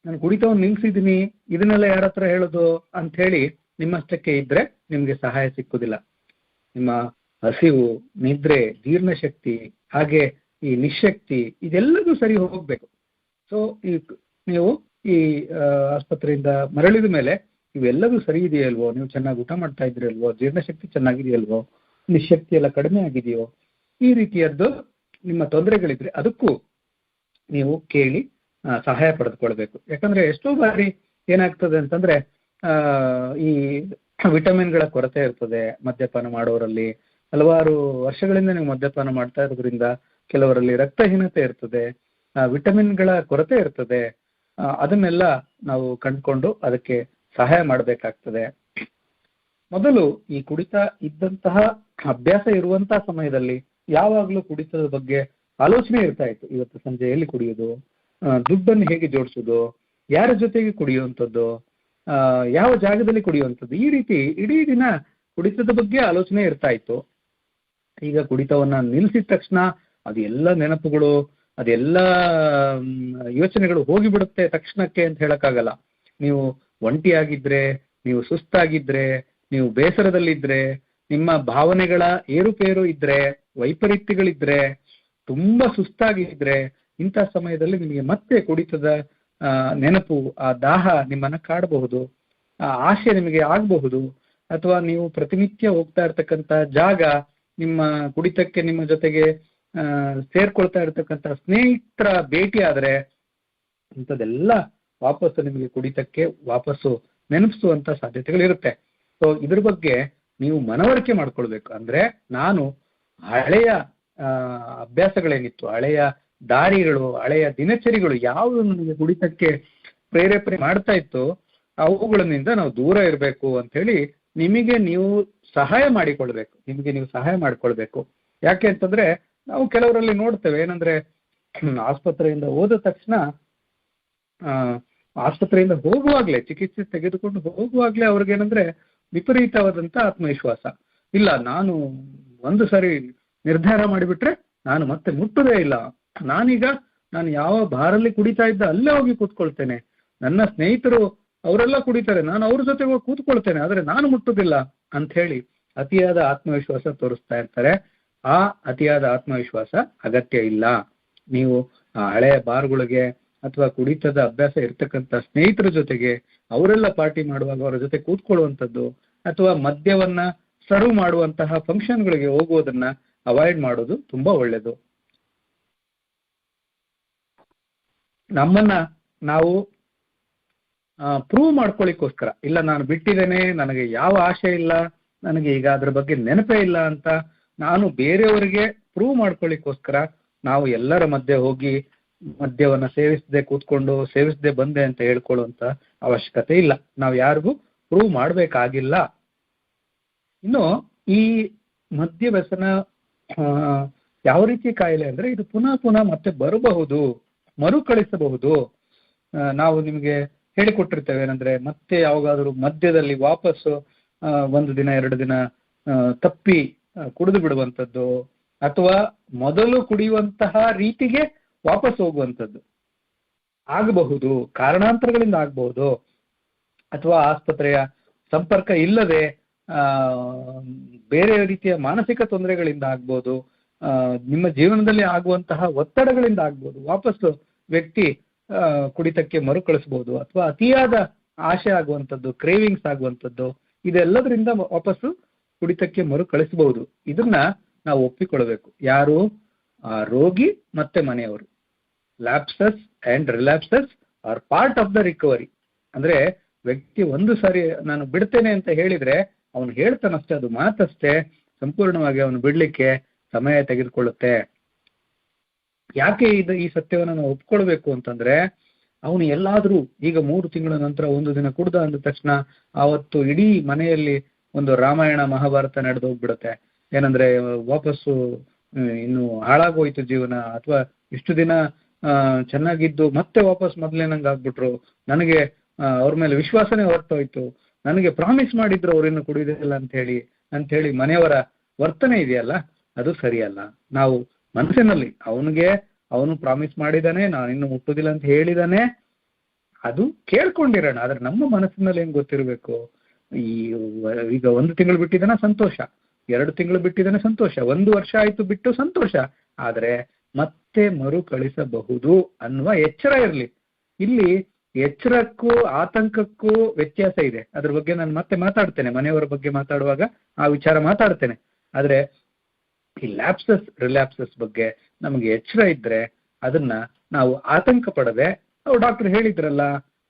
ನಾನು ಕುಡಿತವನ್ನು ನಿಲ್ಸಿದ್ದೀನಿ, ಇದನ್ನೆಲ್ಲ ಯಾರ ಹತ್ರ ಹೇಳೋದು ಅಂತ ಹೇಳಿ ನಿಮ್ಮಷ್ಟಕ್ಕೆ ಇದ್ರೆ ನಿಮ್ಗೆ ಸಹಾಯ ಸಿಕ್ಕುದಿಲ್ಲ. ನಿಮ್ಮ ಹಸಿವು, ನಿದ್ರೆ, ಜೀರ್ಣಶಕ್ತಿ, ಹಾಗೆ ಈ ನಿಶಕ್ತಿ ಇದೆಲ್ಲದೂ ಸರಿ ಹೋಗ್ಬೇಕು. ಸೊ ನೀವು ಈ ಆಸ್ಪತ್ರೆಯಿಂದ ಮರಳಿದ ಮೇಲೆ ಇವೆಲ್ಲದೂ ಸರಿ ಇದೆಯಲ್ವೋ, ನೀವು ಚೆನ್ನಾಗಿ ಊಟ ಮಾಡ್ತಾ ಇದ್ರಲ್ವೋ, ಜೀರ್ಣಶಕ್ತಿ ಚೆನ್ನಾಗಿದೆಯಲ್ವೋ, ನಿಶಕ್ತಿ ಎಲ್ಲ ಕಡಿಮೆ ಆಗಿದೆಯೋ, ಈ ರೀತಿಯದ್ದು ನಿಮ್ಮ ತೊಂದರೆಗಳಿದ್ರೆ ಅದಕ್ಕೂ ನೀವು ಕೇಳಿ ಸಹಾಯ ಪಡೆದುಕೊಳ್ಬೇಕು. ಯಾಕಂದ್ರೆ ಎಷ್ಟೋ ಬಾರಿ ಏನಾಗ್ತದೆ ಅಂತಂದ್ರೆ ಈ ವಿಟಮಿನ್ಗಳ ಕೊರತೆ ಇರ್ತದೆ ಮದ್ಯಪಾನ ಮಾಡೋರಲ್ಲಿ. ಹಲವಾರು ವರ್ಷಗಳಿಂದ ನೀವು ಮದ್ಯಪಾನ ಮಾಡ್ತಾ ಇರೋದ್ರಿಂದ ಕೆಲವರಲ್ಲಿ ರಕ್ತಹೀನತೆ ಇರ್ತದೆ, ವಿಟಮಿನ್ಗಳ ಕೊರತೆ ಇರ್ತದೆ. ಅದನ್ನೆಲ್ಲ ನಾವು ಕಂಡುಕೊಂಡು ಅದಕ್ಕೆ ಸಹಾಯ ಮಾಡಬೇಕಾಗ್ತದೆ. ಮೊದಲು ಈ ಕುಡಿತ ಇದ್ದಂತಹ ಅಭ್ಯಾಸ ಇರುವಂತಹ ಸಮಯದಲ್ಲಿ ಯಾವಾಗ್ಲೂ ಕುಡಿತದ ಬಗ್ಗೆ ಆಲೋಚನೆ ಇರ್ತಾ ಇತ್ತು. ಇವತ್ತು ಸಂಜೆ ಎಲ್ಲಿ ಕುಡಿಯೋದು, ದುಡ್ಡನ್ನು ಹೇಗೆ ಜೋಡಿಸೋದು, ಯಾರ ಜೊತೆಗೆ ಕುಡಿಯುವಂಥದ್ದು, ಯಾವ ಜಾಗದಲ್ಲಿ ಕುಡಿಯುವಂಥದ್ದು, ಈ ರೀತಿ ಇಡೀ ದಿನ ಕುಡಿತದ ಬಗ್ಗೆ ಆಲೋಚನೆ ಇರ್ತಾ ಇತ್ತು. ಈಗ ಕುಡಿತವನ್ನ ನಿಲ್ಲಿಸಿದ ತಕ್ಷಣ ಅದೆಲ್ಲ ನೆನಪುಗಳು, ಅದೆಲ್ಲ ಯೋಚನೆಗಳು ಹೋಗಿಬಿಡುತ್ತೆ ತಕ್ಷಣಕ್ಕೆ ಅಂತ ಹೇಳಕ್ಕಾಗಲ್ಲ. ನೀವು ಒಂಟಿಯಾಗಿದ್ರೆ, ನೀವು ಸುಸ್ತಾಗಿದ್ರೆ, ನೀವು ಬೇಸರದಲ್ಲಿದ್ರೆ, ನಿಮ್ಮ ಭಾವನೆಗಳ ಏರುಪೇರು ಇದ್ರೆ, ವೈಪರೀತ್ಯಗಳಿದ್ರೆ, ತುಂಬಾ ಸುಸ್ತಾಗಿದ್ರೆ, ಇಂಥ ಸಮಯದಲ್ಲಿ ನಿಮಗೆ ಮತ್ತೆ ಕುಡಿತದ ನೆನಪು, ಆ ದಾಹ ನಿಮ್ಮನ್ನ ಕಾಡಬಹುದು, ಆ ಆಸೆ ನಿಮಗೆ ಆಗಬಹುದು. ಅಥವಾ ನೀವು ಪ್ರತಿನಿತ್ಯ ಹೋಗ್ತಾ ಇರ್ತಕ್ಕಂಥ ಜಾಗ, ನಿಮ್ಮ ಕುಡಿತಕ್ಕೆ ನಿಮ್ಮ ಜೊತೆಗೆ ಸೇರ್ಕೊಳ್ತಾ ಇರ್ತಕ್ಕಂಥ ಸ್ನೇಹಿತರ ಭೇಟಿ ಆದ್ರೆ ಇಂಥದ್ದೆಲ್ಲ ವಾಪಸ್ಸು ನಿಮಗೆ ಕುಡಿತಕ್ಕೆ ವಾಪಸ್ಸು ನೆನಪಿಸುವಂತ ಸಾಧ್ಯತೆಗಳಿರುತ್ತೆ. ಸೊ ಇದ್ರ ಬಗ್ಗೆ ನೀವು ಮನವರಿಕೆ ಮಾಡ್ಕೊಳ್ಬೇಕು. ಅಂದ್ರೆ ನಾನು ಹಳೆಯ ಅಭ್ಯಾಸಗಳೇನಿತ್ತು, ಹಳೆಯ ದಾರಿಗಳು, ಹಳೆಯ ದಿನಚರಿಗಳು ಯಾವುದು ನನಗೆ ಕುಡಿತಕ್ಕೆ ಪ್ರೇರೇಪಣೆ ಮಾಡ್ತಾ ಇತ್ತು, ಅವುಗಳಿಂದ ನಾವು ದೂರ ಇರಬೇಕು ಅಂತ ಹೇಳಿ ನಿಮಗೆ ನೀವು ಸಹಾಯ ಮಾಡಿಕೊಳ್ಬೇಕು. ನಿಮಗೆ ನೀವು ಸಹಾಯ ಮಾಡ್ಕೊಳ್ಬೇಕು. ಯಾಕೆ ಅಂತಂದ್ರೆ ನಾವು ಕೆಲವರಲ್ಲಿ ನೋಡ್ತೇವೆ ಏನಂದ್ರೆ, ಆಸ್ಪತ್ರೆಯಿಂದ ಹೋದ ತಕ್ಷಣ ಆಸ್ಪತ್ರೆಯಿಂದ ಹೋಗುವಾಗ್ಲೇ, ಚಿಕಿತ್ಸೆ ತೆಗೆದುಕೊಂಡು ಹೋಗುವಾಗ್ಲೇ ಅವ್ರಿಗೇನಂದ್ರೆ ವಿಪರೀತವಾದಂತ ಆತ್ಮವಿಶ್ವಾಸ. ಇಲ್ಲ, ನಾನು ಒಂದು ಸರಿ ನಿರ್ಧಾರ ಮಾಡಿಬಿಟ್ರೆ ನಾನು ಮತ್ತೆ ಮುಟ್ಟುದೇ ಇಲ್ಲ, ನಾನು ಯಾವ ಬಾರಲ್ಲಿ ಕುಡಿತಾ ಇದ್ದ ಅಲ್ಲೇ ಹೋಗಿ ಕೂತ್ಕೊಳ್ತೇನೆ, ನನ್ನ ಸ್ನೇಹಿತರು ಅವರೆಲ್ಲ ಕುಡಿತಾರೆ, ನಾನು ಅವ್ರ ಜೊತೆ ಹೋಗಿ ಕೂತ್ಕೊಳ್ತೇನೆ, ಆದ್ರೆ ನಾನು ಮುಟ್ಟುದಿಲ್ಲ ಅಂತ ಹೇಳಿ ಅತಿಯಾದ ಆತ್ಮವಿಶ್ವಾಸ ತೋರಿಸ್ತಾ ಇರ್ತಾರೆ. ಆ ಅತಿಯಾದ ಆತ್ಮವಿಶ್ವಾಸ ಅಗತ್ಯ ಇಲ್ಲ. ನೀವು ಆ ಹಳೆಯ ಬಾರ್ಗಳಿಗೆ ಅಥವಾ ಕುಡಿತದ ಅಭ್ಯಾಸ ಇರ್ತಕ್ಕಂಥ ಸ್ನೇಹಿತರ ಜೊತೆಗೆ ಅವರೆಲ್ಲ ಪಾರ್ಟಿ ಮಾಡುವಾಗ ಅವರ ಜೊತೆ ಕೂತ್ಕೊಳ್ಳುವಂಥದ್ದು, ಅಥವಾ ಮದ್ಯವನ್ನ ಸರ್ವ್ ಮಾಡುವಂತಹ ಫಂಕ್ಷನ್ಗಳಿಗೆ ಹೋಗುವುದನ್ನ ಅವಾಯ್ಡ್ ಮಾಡೋದು ತುಂಬಾ ಒಳ್ಳೆಯದು. ನಮ್ಮನ್ನ ನಾವು ಪ್ರೂವ್ ಮಾಡ್ಕೊಳ್ಳಿಕ್ಕೋಸ್ಕರ, ಇಲ್ಲ ನಾನು ಬಿಟ್ಟಿದ್ದೇನೆ, ನನಗೆ ಯಾವ ಆಶೆ ಇಲ್ಲ, ನನಗೆ ಈಗ ಅದ್ರ ಬಗ್ಗೆ ನೆನಪೇ ಇಲ್ಲ ಅಂತ ನಾನು ಬೇರೆಯವರಿಗೆ ಪ್ರೂವ್ ಮಾಡ್ಕೊಳ್ಳಿಕ್ಕೋಸ್ಕರ ನಾವು ಎಲ್ಲರ ಮಧ್ಯೆ ಹೋಗಿ ಮದ್ಯವನ್ನ ಸೇವಿಸದೆ ಬಂದೆ ಅಂತ ಹೇಳ್ಕೊಳ್ಳುವಂತ ಅವಶ್ಯಕತೆ ಇಲ್ಲ. ನಾವು ಯಾರಿಗೂ ಪ್ರೂವ್ ಮಾಡ್ಬೇಕಾಗಿಲ್ಲ. ಇನ್ನು ಈ ಮದ್ಯ ವ್ಯಸನ ಯಾವ ರೀತಿ ಕಾಯಿಲೆ ಅಂದ್ರೆ ಇದು ಪುನಃ ಮತ್ತೆ ಬರಬಹುದು, ಮರುಕಳಿಸಬಹುದು. ನಾವು ನಿಮಗೆ ಹೇಳಿಕೊಟ್ಟಿರ್ತೇವೆ ಏನಂದ್ರೆ ಮತ್ತೆ ಯಾವಾಗಾದ್ರೂ ಮಧ್ಯದಲ್ಲಿ ವಾಪಸ್ಸು ಒಂದು ದಿನ 2 ದಿನ ತಪ್ಪಿ ಕುಡಿದು ಬಿಡುವಂಥದ್ದು, ಅಥವಾ ಮೊದಲು ಕುಡಿಯುವಂತಹ ರೀತಿಗೆ ವಾಪಸ್ ಹೋಗುವಂಥದ್ದು ಆಗಬಹುದು, ಕಾರಣಾಂತರಗಳಿಂದ ಆಗಬಹುದು, ಅಥವಾ ಆಸ್ಪತ್ರೆಯ ಸಂಪರ್ಕ ಇಲ್ಲದೆ ಬೇರೆ ರೀತಿಯ ಮಾನಸಿಕ ತೊಂದರೆಗಳಿಂದ ಆಗ್ಬೋದು, ನಿಮ್ಮ ಜೀವನದಲ್ಲಿ ಆಗುವಂತಹ ಒತ್ತಡಗಳಿಂದ ಆಗ್ಬೋದು, ವಾಪಸ್ಸು ವ್ಯಕ್ತಿ ಕುಡಿತಕ್ಕೆ ಮರುಕಳಿಸಬಹುದು, ಅಥವಾ ಅತಿಯಾದ ಆಶೆ ಆಗುವಂಥದ್ದು, ಕ್ರೇವಿಂಗ್ಸ್ ಆಗುವಂಥದ್ದು, ಇದೆಲ್ಲದರಿಂದ ವಾಪಸ್ಸು ಕುಡಿತಕ್ಕೆ ಮರುಕಳಿಸಬಹುದು. ಇದನ್ನ ನಾವು ಒಪ್ಪಿಕೊಳ್ಳಬೇಕು. ಯಾರು? ರೋಗಿ ಮತ್ತೆ ಮನೆಯವರು. Lapses and relapses are part of the recovery. ಅಂದ್ರೆ ವ್ಯಕ್ತಿ ಒಂದು ಸಾರಿ ನಾನು ಬಿಡ್ತೇನೆ ಅಂತ ಹೇಳಿದ್ರೆ ಅವನು ಹೇಳ್ತಾನಷ್ಟೇ, ಅದು ಮಾತಷ್ಟೇ, ಸಂಪೂರ್ಣವಾಗಿ ಅವನು ಬಿಡ್ಲಿಕ್ಕೆ ಸಮಯ ತೆಗೆದುಕೊಳ್ಳುತ್ತೆ. ಯಾಕೆ ಈ ಸತ್ಯವನ್ನು ನಾವು ಒಪ್ಕೊಳ್ಬೇಕು ಅಂತಂದ್ರೆ, ಅವನು ಎಲ್ಲಾದ್ರೂ ಈಗ 3 ತಿಂಗಳ ನಂತರ ಒಂದು ದಿನ ಕುಡ್ದ ಅಂದ ತಕ್ಷಣ ಆವತ್ತು ಇಡೀ ಮನೆಯಲ್ಲಿ ಒಂದು ರಾಮಾಯಣ ಮಹಾಭಾರತ ನಡೆದು ಹೋಗ್ಬಿಡುತ್ತೆ. ಏನಂದ್ರೆ ವಾಪಸ್ಸು ಇನ್ನು ಹಾಳಾಗೋಯ್ತು ಜೀವನ, ಅಥವಾ ಇಷ್ಟು ದಿನ ಚೆನ್ನಾಗಿದ್ದು ಮತ್ತೆ ವಾಪಸ್ ಮೊದಲೇನಂಗೆ ಆಗ್ಬಿಟ್ರು, ನನಗೆ ಅವ್ರ ಮೇಲೆ ವಿಶ್ವಾಸನೇ ಹೊರಟೋಯ್ತು, ನನಗೆ ಪ್ರಾಮಿಸ್ ಮಾಡಿದ್ರು ಅವ್ರಿನ್ನು ಕುಡಿಯೋದಿಲ್ಲ ಅಂತ ಹೇಳಿ ಮನೆಯವರ ವರ್ತನೆ ಇದೆಯಲ್ಲ, ಅದು ಸರಿಯಲ್ಲ. ನಾವು ಮನಸ್ಸಿನಲ್ಲಿ ಅವನು ಪ್ರಾಮಿಸ್ ಮಾಡಿದಾನೆ, ನಾನು ಇನ್ನು ಮುಟ್ಟುದಿಲ್ಲ ಅಂತ ಹೇಳಿದಾನೆ, ಅದು ಕೇಳ್ಕೊಂಡಿರೋಣ. ಆದ್ರೆ ನಮ್ಮ ಮನಸ್ಸಿನಲ್ಲಿ ಏನ್ ಗೊತ್ತಿರಬೇಕು, ಈಗ 1 ತಿಂಗಳು ಬಿಟ್ಟಿದ್ದಾನೆ ಸಂತೋಷ, 2 ತಿಂಗಳು ಬಿಟ್ಟಿದ್ದಾನೆ ಸಂತೋಷ, 1 ವರ್ಷ ಆಯ್ತು ಬಿಟ್ಟು ಸಂತೋಷ, ಆದ್ರೆ ಮತ್ತೆ ಮರುಕಳಿಸಬಹುದು ಅನ್ನುವ ಎಚ್ಚರ ಇರಲಿ. ಇಲ್ಲಿ ಎಚ್ಚರಕ್ಕೂ ಆತಂಕಕ್ಕೂ ವ್ಯತ್ಯಾಸ ಇದೆ. ಅದ್ರ ಬಗ್ಗೆ ನಾನು ಮತ್ತೆ ಮಾತಾಡ್ತೇನೆ, ಮನೆಯವರ ಬಗ್ಗೆ ಮಾತಾಡುವಾಗ ಆ ವಿಚಾರ ಮಾತಾಡ್ತೇನೆ. ಆದ್ರೆ ಈ ಲ್ಯಾಪ್ಸಸ್ ರಿಲ್ಯಾಪ್ಸಸ್ ಬಗ್ಗೆ ನಮಗೆ ಎಚ್ಚರ ಇದ್ರೆ ಅದನ್ನ ನಾವು ಆತಂಕ ಪಡದೆ, ಡಾಕ್ಟರ್ ಹೇಳಿದ್ರಲ್ಲ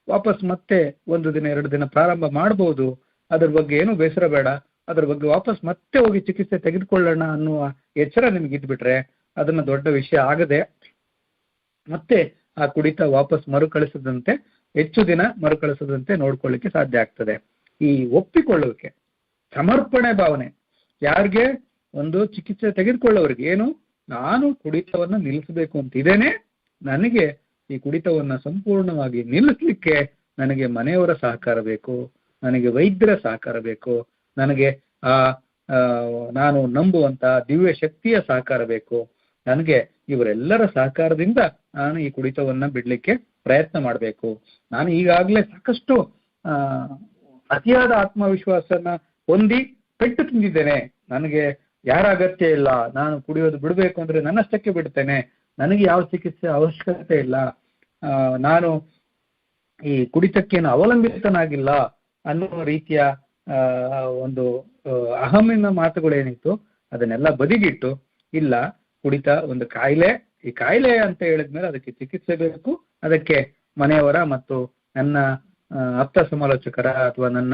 ವಾಪಸ್ ಮತ್ತೆ 1 ದಿನ 2 ದಿನ ಪ್ರಾರಂಭ ಮಾಡಬಹುದು, ಅದ್ರ ಬಗ್ಗೆ ಏನು ಬೇಸರ ಬೇಡ, ಅದ್ರ ಬಗ್ಗೆ ವಾಪಸ್ ಮತ್ತೆ ಹೋಗಿ ಚಿಕಿತ್ಸೆ ತೆಗೆದುಕೊಳ್ಳೋಣ ಅನ್ನುವ ಎಚ್ಚರ ನಿಮ್ಗೆ ಇದ್ಬಿಟ್ರೆ ಅದನ್ನ ದೊಡ್ಡ ವಿಷಯ ಆಗದೆ ಮತ್ತೆ ಆ ಕುಡಿತ ವಾಪಸ್ ಮರುಕಳಿಸದಂತೆ, ಹೆಚ್ಚು ದಿನ ಮರುಕಳಿಸದಂತೆ ನೋಡ್ಕೊಳ್ಳಿಕ್ಕೆ ಸಾಧ್ಯ ಆಗ್ತದೆ. ಈ ಒಪ್ಪಿಕೊಳ್ಳುವಿಕೆ, ಸಮರ್ಪಣೆ ಭಾವನೆ, ಯಾರಿಗೆ ಒಂದು ಚಿಕಿತ್ಸೆ ತೆಗೆದುಕೊಳ್ಳೋರಿಗೆ ಏನು, ನಾನು ಕುಡಿತವನ್ನ ನಿಲ್ಲಿಸಬೇಕು ಅಂತಿದ್ದೇನೆ, ನನಗೆ ಈ ಕುಡಿತವನ್ನ ಸಂಪೂರ್ಣವಾಗಿ ನಿಲ್ಲಿಸ್ಲಿಕ್ಕೆ ನನಗೆ ಮನೆಯವರ ಸಹಕಾರ ಬೇಕು, ನನಗೆ ವೈದ್ಯರ ಸಹಕಾರ ಬೇಕು, ನನಗೆ ನಾನು ನಂಬುವಂತ ದಿವ್ಯ ಶಕ್ತಿಯ ಸಹಕಾರ ಬೇಕು, ನನಗೆ ಇವರೆಲ್ಲರ ಸಹಕಾರದಿಂದ ನಾನು ಈ ಕುಡಿತವನ್ನ ಬಿಡ್ಲಿಕ್ಕೆ ಪ್ರಯತ್ನ ಮಾಡಬೇಕು. ನಾನು ಈಗಾಗಲೇ ಸಾಕಷ್ಟು ಅತಿಯಾದ ಆತ್ಮವಿಶ್ವಾಸನ ಹೊಂದಿ ಪೆಟ್ಟು ತಿಂದಿದ್ದೇನೆ, ನನಗೆ ಯಾರ ಅಗತ್ಯ ಇಲ್ಲ, ನಾನು ಕುಡಿಯೋದು ಬಿಡಬೇಕು ಅಂದ್ರೆ ನನ್ನಷ್ಟಕ್ಕೆ ಬಿಡ್ತೇನೆ, ನನಗೆ ಯಾವ ಚಿಕಿತ್ಸೆ ಅವಶ್ಯಕತೆ ಇಲ್ಲ, ನಾನು ಈ ಕುಡಿತಕ್ಕೇನು ಅವಲಂಬಿತನಾಗಿಲ್ಲ ಅನ್ನುವ ರೀತಿಯ ಒಂದು ಅಹಮಿನ ಮಾತುಗಳೇನಿತ್ತು ಅದನ್ನೆಲ್ಲ ಬದಿಗಿಟ್ಟು, ಇಲ್ಲ ಕುಡಿತ ಒಂದು ಕಾಯಿಲೆ, ಈ ಕಾಯಿಲೆ ಅಂತ ಹೇಳಿದ್ಮೇಲೆ ಅದಕ್ಕೆ ಚಿಕಿತ್ಸೆ ಬೇಕು, ಅದಕ್ಕೆ ಮನೆಯವರ ಮತ್ತು ನನ್ನ ಆಪ್ತ ಸಮಾಲೋಚಕರ ಅಥವಾ ನನ್ನ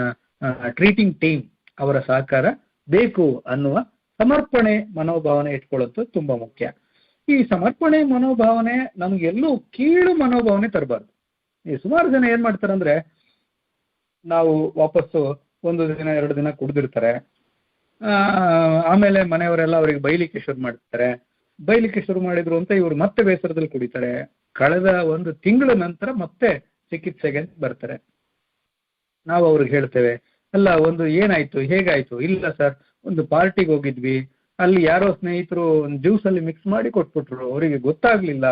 ಟ್ರೀಟಿಂಗ್ ಟೀಮ್ ಅವರ ಸಹಕಾರ ಬೇಕು ಅನ್ನುವ ಸಮರ್ಪಣೆ ಮನೋಭಾವನೆ ಇಟ್ಕೊಳ್ಳೋದು ತುಂಬಾ ಮುಖ್ಯ. ಈ ಸಮರ್ಪಣೆ ಮನೋಭಾವನೆ ನಮ್ಗೆಲ್ಲೂ ಕೀಳು ಮನೋಭಾವನೆ ತರಬಾರ್ದು. ಈ ಸುಮಾರು ಜನ ಏನ್ ಮಾಡ್ತಾರಂದ್ರೆ, ನಾವು ವಾಪಸ್ಸು 1 ದಿನ 2 ದಿನ ಕುಡ್ದಿರ್ತಾರೆ, ಆಮೇಲೆ ಮನೆಯವರೆಲ್ಲ ಅವ್ರಿಗೆ ಬೈಲಿಕ್ಕೆ ಶುರು ಮಾಡಿದ್ರು ಅಂತ ಇವ್ರು ಮತ್ತೆ ಬೇಸರದಲ್ಲಿ ಕುಡಿತಾರೆ. ಕಳೆದ 1 ತಿಂಗಳ ನಂತರ ಮತ್ತೆ ಚಿಕಿತ್ಸೆಗೆ ಬರ್ತಾರೆ. ನಾವು ಅವ್ರಿಗೆ ಹೇಳ್ತೇವೆ, ಅಲ್ಲ ಒಂದು ಏನಾಯ್ತು, ಹೇಗಾಯ್ತು? ಇಲ್ಲ ಸರ್, ಒಂದು ಪಾರ್ಟಿಗೆ ಹೋಗಿದ್ವಿ, ಅಲ್ಲಿ ಯಾರೋ ಸ್ನೇಹಿತರು ಒಂದು ಜ್ಯೂಸ್ ಅಲ್ಲಿ ಮಿಕ್ಸ್ ಮಾಡಿ ಕೊಟ್ಬಿಟ್ರು, ಅವರಿಗೆ ಗೊತ್ತಾಗ್ಲಿಲ್ಲ,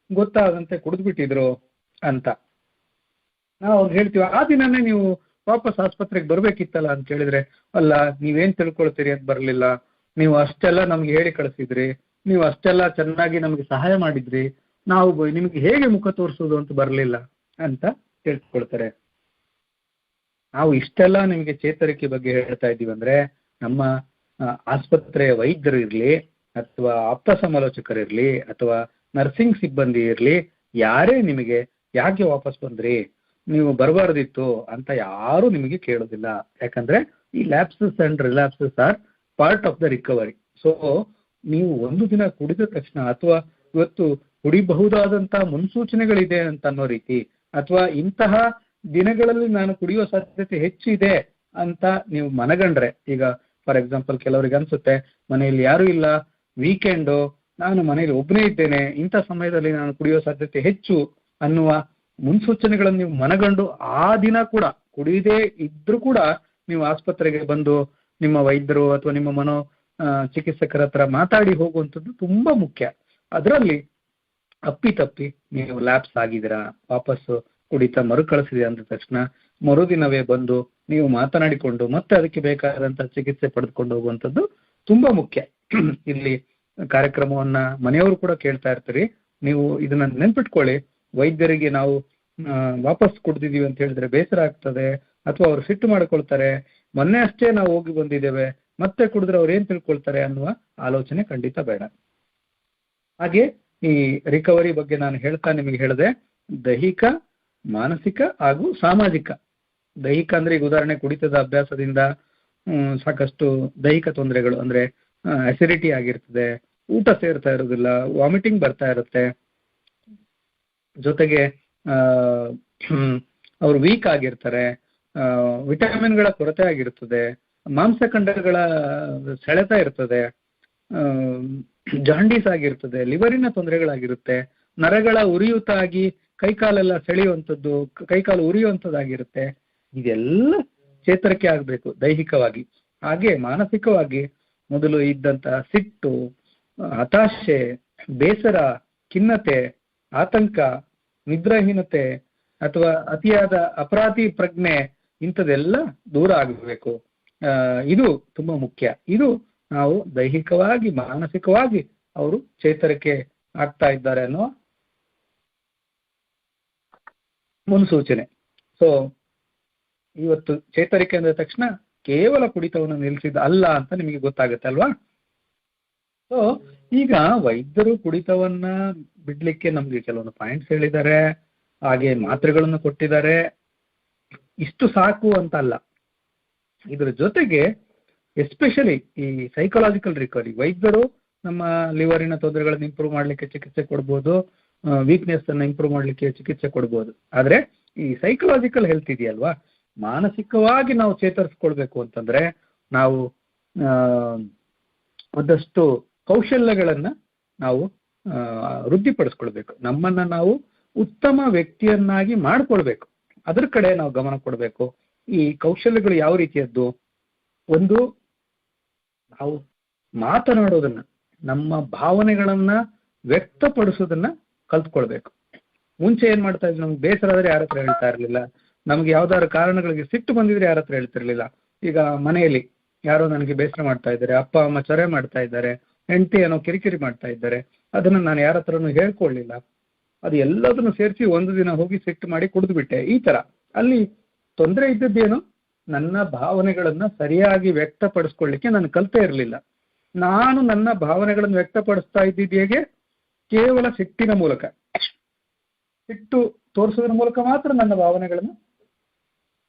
ಗೊತ್ತಾಗದಂತೆ ಕುಡಿದ್ಬಿಟ್ಟಿದ್ರು ಅಂತ. ನಾವು ಅವ್ರಿಗೆ ಹೇಳ್ತೀವಿ, ಆ ದಿನನೇ ನೀವು ವಾಪಸ್ ಆಸ್ಪತ್ರೆಗೆ ಬರ್ಬೇಕಿತ್ತಲ್ಲ ಅಂತ ಹೇಳಿದ್ರೆ, ಅಲ್ಲ ನೀವೇನ್ ತಿಳ್ಕೊಳ್ತೀರಿ ಅಂತ ಬರ್ಲಿಲ್ಲ, ನೀವು ಅಷ್ಟೆಲ್ಲ ನಮ್ಗೆ ಹೇಳಿ ಕಳಿಸಿದ್ರಿ, ನೀವು ಅಷ್ಟೆಲ್ಲ ಚೆನ್ನಾಗಿ ನಮ್ಗೆ ಸಹಾಯ ಮಾಡಿದ್ರಿ, ನಾವು ನಿಮ್ಗೆ ಹೇಗೆ ಮುಖ ತೋರಿಸೋದು ಅಂತ ಬರ್ಲಿಲ್ಲ ಅಂತ ತಿಳ್ಕೊಳ್ತಾರೆ. ನಾವು ಇಷ್ಟೆಲ್ಲ ನಿಮ್ಗೆ ಚೇತರಿಕೆ ಬಗ್ಗೆ ಹೇಳ್ತಾ ಇದ್ದೀವಿ ಅಂದ್ರೆ ನಮ್ಮ ಆಸ್ಪತ್ರೆಯ ವೈದ್ಯರು ಇರಲಿ ಅಥವಾ ಆಪ್ತ ಸಮಾಲೋಚಕರಿರ್ಲಿ ಅಥವಾ ನರ್ಸಿಂಗ್ ಸಿಬ್ಬಂದಿ ಇರಲಿ, ಯಾರೇ ನಿಮಗೆ ಯಾಕೆ ವಾಪಸ್ ಬಂದ್ರಿ, ನೀವು ಬರಬಾರ್ದಿತ್ತು ಅಂತ ಯಾರು ನಿಮಗೆ ಕೇಳೋದಿಲ್ಲ. ಯಾಕಂದ್ರೆ ಈ lapses and relapses are part of the recovery. So ನೀವು ಒಂದು ದಿನ ಕುಡಿದ ತಕ್ಷಣ ಅಥವಾ ಇವತ್ತು ಕುಡಿಬಹುದಾದಂತ ಮುನ್ಸೂಚನೆಗಳಿದೆ ಅಂತ ಅನ್ನೋ ರೀತಿ, ಅಥವಾ ಇಂತಹ ದಿನಗಳಲ್ಲಿ ನಾನು ಕುಡಿಯುವ ಸಾಧ್ಯತೆ ಹೆಚ್ಚಿದೆ ಅಂತ ನೀವು ಮನಗಂಡ್ರೆ, ಈಗ ಫಾರ್ ಎಕ್ಸಾಂಪಲ್ ಕೆಲವರಿಗೆ ಅನ್ಸುತ್ತೆ ಮನೆಯಲ್ಲಿ ಯಾರು ಇಲ್ಲ, ವೀಕೆಂಡು, ನಾನು ಮನೆಯಲ್ಲಿ ಒಬ್ಬನೇ ಇದ್ದೇನೆ, ಇಂಥ ಸಮಯದಲ್ಲಿ ನಾನು ಕುಡಿಯೋ ಸಾಧ್ಯತೆ ಹೆಚ್ಚು ಅನ್ನುವ ಮುನ್ಸೂಚನೆಗಳನ್ನು ನೀವು ಮನಗಂಡು ಆ ದಿನ ಕೂಡ ಕುಡಿಯದೇ ಇದ್ರೂ ಕೂಡ ನೀವು ಆಸ್ಪತ್ರೆಗೆ ಬಂದು ನಿಮ್ಮ ವೈದ್ಯರು ಅಥವಾ ನಿಮ್ಮ ಮನೋ ಚಿಕಿತ್ಸಕರ ಹತ್ರ ಮಾತಾಡಿ ಹೋಗುವಂಥದ್ದು ತುಂಬಾ ಮುಖ್ಯ. ಅದರಲ್ಲಿ ಅಪ್ಪಿತಪ್ಪಿ ನೀವು ಲ್ಯಾಪ್ಸ್ ಆಗಿದ್ದೀರಾ, ವಾಪಸ್ಸು ಕುಡಿತ ಮರುಕಳಿಸಿದೆ ಅಂದ ತಕ್ಷಣ ಮರುದಿನವೇ ಬಂದು ನೀವು ಮಾತನಾಡಿಕೊಂಡು ಮತ್ತೆ ಅದಕ್ಕೆ ಬೇಕಾದಂತ ಚಿಕಿತ್ಸೆ ಪಡೆದುಕೊಂಡು ಹೋಗುವಂಥದ್ದು ತುಂಬಾ ಮುಖ್ಯ. ಇಲ್ಲಿ ಕಾರ್ಯಕ್ರಮವನ್ನ ಮನೆಯವರು ಕೂಡ ಕೇಳ್ತಾ ಇರ್ತೀರಿ, ನೀವು ಇದನ್ನ ನೆನ್ಪಿಟ್ಕೊಳ್ಳಿ. ವೈದ್ಯರಿಗೆ ನಾವು ವಾಪಸ್ ಕುಡ್ದಿದೀವಿ ಅಂತ ಹೇಳಿದ್ರೆ ಬೇಸರ ಆಗ್ತದೆ, ಅಥವಾ ಅವ್ರು ಸಿಟ್ಟು ಮಾಡ್ಕೊಳ್ತಾರೆ, ಮೊನ್ನೆ ಅಷ್ಟೇ ನಾವು ಹೋಗಿ ಬಂದಿದ್ದೇವೆ ಮತ್ತೆ ಕುಡಿದ್ರೆ ಅವ್ರು ಏನ್ ತಿಳ್ಕೊಳ್ತಾರೆ ಅನ್ನುವ ಆಲೋಚನೆ ಖಂಡಿತ ಬೇಡ. ಹಾಗೆ ಈ ರಿಕವರಿ ಬಗ್ಗೆ ನಾನು ನಿಮಗೆ ಹೇಳಿದೆ, ದೈಹಿಕ, ಮಾನಸಿಕ ಹಾಗೂ ಸಾಮಾಜಿಕ. ದೈಹಿಕ ಅಂದ್ರೆ ಈಗ ಉದಾಹರಣೆ ಕುಡಿತದ ಅಭ್ಯಾಸದಿಂದ ಸಾಕಷ್ಟು ದೈಹಿಕ ತೊಂದರೆಗಳು, ಅಂದ್ರೆ ಅಸಿಡಿಟಿ ಆಗಿರ್ತದೆ, ಊಟ ಸೇರ್ತಾ ಇರೋದಿಲ್ಲ, ವಾಮಿಟಿಂಗ್ ಬರ್ತಾ ಇರುತ್ತೆ, ಜೊತೆಗೆ ಅವರು ವೀಕ್ ಆಗಿರ್ತಾರೆ, ವಿಟಮಿನ್ಗಳ ಕೊರತೆ ಆಗಿರ್ತದೆ, ಮಾಂಸಖಂಡಗಳ ಸೆಳೆತ ಇರ್ತದೆ, ಜಾಂಡೀಸ್ ಆಗಿರ್ತದೆ, ಲಿವರಿನ ತೊಂದರೆಗಳಾಗಿರುತ್ತೆ, ನರಗಳ ಉರಿಯೂತಾಗಿ ಕೈಕಾಲೆಲ್ಲ ಸೆಳೆಯುವಂಥದ್ದು, ಕೈಕಾಲು ಉರಿಯುವಂಥದ್ದಾಗಿರುತ್ತೆ. ಇದೆಲ್ಲ ಚೇತರಿಕೆ ಆಗಬೇಕು ದೈಹಿಕವಾಗಿ. ಹಾಗೆ ಮಾನಸಿಕವಾಗಿ ಮೊದಲು ಇದ್ದಂತ ಸಿಟ್ಟು, ಹತಾಶೆ, ಬೇಸರ, ಖಿನ್ನತೆ, ಆತಂಕ, ನಿದ್ರಾಹೀನತೆ ಅಥವಾ ಅತಿಯಾದ ಅಪರಾಧಿ ಪ್ರಜ್ಞೆ, ಇಂಥದೆಲ್ಲ ದೂರ ಆಗಬೇಕು. ಇದು ತುಂಬಾ ಮುಖ್ಯ. ಇದು ನಾವು ದೈಹಿಕವಾಗಿ ಮಾನಸಿಕವಾಗಿ ಅವರು ಚೇತರಿಕೆ ಆಗ್ತಾ ಇದ್ದಾರೆ ಅನ್ನೋ ಮುನ್ಸೂಚನೆ. ಸೊ ಇವತ್ತು ಚೇತರಿಕೆ ಅಂದ ತಕ್ಷಣ ಕೇವಲ ಕುಡಿತವನ್ನು ನಿಲ್ಲಿಸಿದ ಅಲ್ಲ ಅಂತ ನಿಮಗೆ ಗೊತ್ತಾಗುತ್ತೆ ಅಲ್ವಾ? ಸೊ ಈಗ ವೈದ್ಯರು ಕುಡಿತವನ್ನ ಬಿಡ್ಲಿಕ್ಕೆ ನಮ್ಗೆ ಕೆಲವೊಂದು ಪಾಯಿಂಟ್ಸ್ ಹೇಳಿದ್ದಾರೆ, ಹಾಗೆ ಮಾತ್ರೆಗಳನ್ನು ಕೊಟ್ಟಿದ್ದಾರೆ. ಇಷ್ಟು ಸಾಕು ಅಂತ ಅಲ್ಲ, ಇದರ ಜೊತೆಗೆ ಎಸ್ಪೆಷಲಿ ಈ ಸೈಕಲಾಜಿಕಲ್ ರಿಕವರಿ, ವೈದ್ಯರು ನಮ್ಮ ಲಿವರಿನ ತೊಂದರೆಗಳನ್ನು ಇಂಪ್ರೂವ್ ಮಾಡ್ಲಿಕ್ಕೆ ಚಿಕಿತ್ಸೆ ಕೊಡ್ಬೋದು, ವೀಕ್ನೆಸ್ ಅನ್ನ ಇಂಪ್ರೂವ್ ಮಾಡ್ಲಿಕ್ಕೆ ಚಿಕಿತ್ಸೆ ಕೊಡ್ಬೋದು. ಆದ್ರೆ ಈ ಸೈಕಲಾಜಿಕಲ್ ಹೆಲ್ತ್ ಇದೆಯಲ್ವಾ, ಮಾನಸಿಕವಾಗಿ ನಾವು ಚೇತರಿಸ್ಕೊಳ್ಬೇಕು ಅಂತಂದ್ರೆ ನಾವು ಒಂದಷ್ಟು ಕೌಶಲ್ಯಗಳನ್ನ ನಾವು ವೃದ್ಧಿಪಡಿಸ್ಕೊಳ್ಬೇಕು. ನಮ್ಮನ್ನ ನಾವು ಉತ್ತಮ ವ್ಯಕ್ತಿಯನ್ನಾಗಿ ಮಾಡ್ಕೊಳ್ಬೇಕು, ಅದ್ರ ಕಡೆ ನಾವು ಗಮನ ಕೊಡ್ಬೇಕು. ಈ ಕೌಶಲ್ಯಗಳು ಯಾವ ರೀತಿಯದ್ದು? ಒಂದು, ನಾವು ಮಾತನಾಡೋದನ್ನ, ನಮ್ಮ ಭಾವನೆಗಳನ್ನ ವ್ಯಕ್ತಪಡಿಸೋದನ್ನ ಕಲ್ತ್ಕೊಳ್ಬೇಕು. ಮುಂಚೆ ಏನ್ ಮಾಡ್ತಾ ಇದ್ವಿ, ನಮ್ಗೆ ಬೇಸರ ಆದ್ರೆ ಯಾರ ಹತ್ರ ಹೇಳ್ತಾ ಇರ್ಲಿಲ್ಲ, ನಮ್ಗೆ ಯಾವ್ದಾದ್ರು ಕಾರಣಗಳಿಗೆ ಸಿಟ್ಟು ಬಂದಿದ್ರೆ ಯಾರ ಹತ್ರ ಹೇಳ್ತಿರ್ಲಿಲ್ಲ. ಈಗ ಮನೆಯಲ್ಲಿ ಯಾರೋ ನನಗೆ ಬೇಸರ ಮಾಡ್ತಾ ಇದ್ದಾರೆ, ಅಪ್ಪ ಅಮ್ಮ ಚೊರೆ ಮಾಡ್ತಾ ಇದ್ದಾರೆ, ಹೆಂಡತಿ ಏನೋ ಕಿರಿಕಿರಿ ಮಾಡ್ತಾ ಇದ್ದಾರೆ, ಅದನ್ನ ನಾನು ಯಾರ ಹತ್ರನೂ ಹೇಳ್ಕೊಳ್ಳಿಲ್ಲ, ಅದು ಎಲ್ಲದನ್ನು ಸೇರಿಸಿ ಒಂದು ದಿನ ಹೋಗಿ ಸಿಟ್ಟು ಮಾಡಿ ಕುಡಿದು ಬಿಟ್ಟೆ. ಈ ತರ ಅಲ್ಲಿ ತೊಂದರೆ ಇದ್ದದ್ದೇನು, ನನ್ನ ಭಾವನೆಗಳನ್ನ ಸರಿಯಾಗಿ ವ್ಯಕ್ತಪಡಿಸ್ಕೊಳ್ಳಿಕ್ಕೆ ನಾನು ಕಲ್ತೇ ಇರಲಿಲ್ಲ. ನಾನು ನನ್ನ ಭಾವನೆಗಳನ್ನು ವ್ಯಕ್ತಪಡಿಸ್ತಾ ಇದ್ದಿದ್ದು ಹೇಗೆ? ಕೇವಲ ಸಿಟ್ಟಿನ ಮೂಲಕ, ಸಿಟ್ಟು ತೋರಿಸೋದ್ರ ಮೂಲಕ ಮಾತ್ರ ನನ್ನ ಭಾವನೆಗಳನ್ನು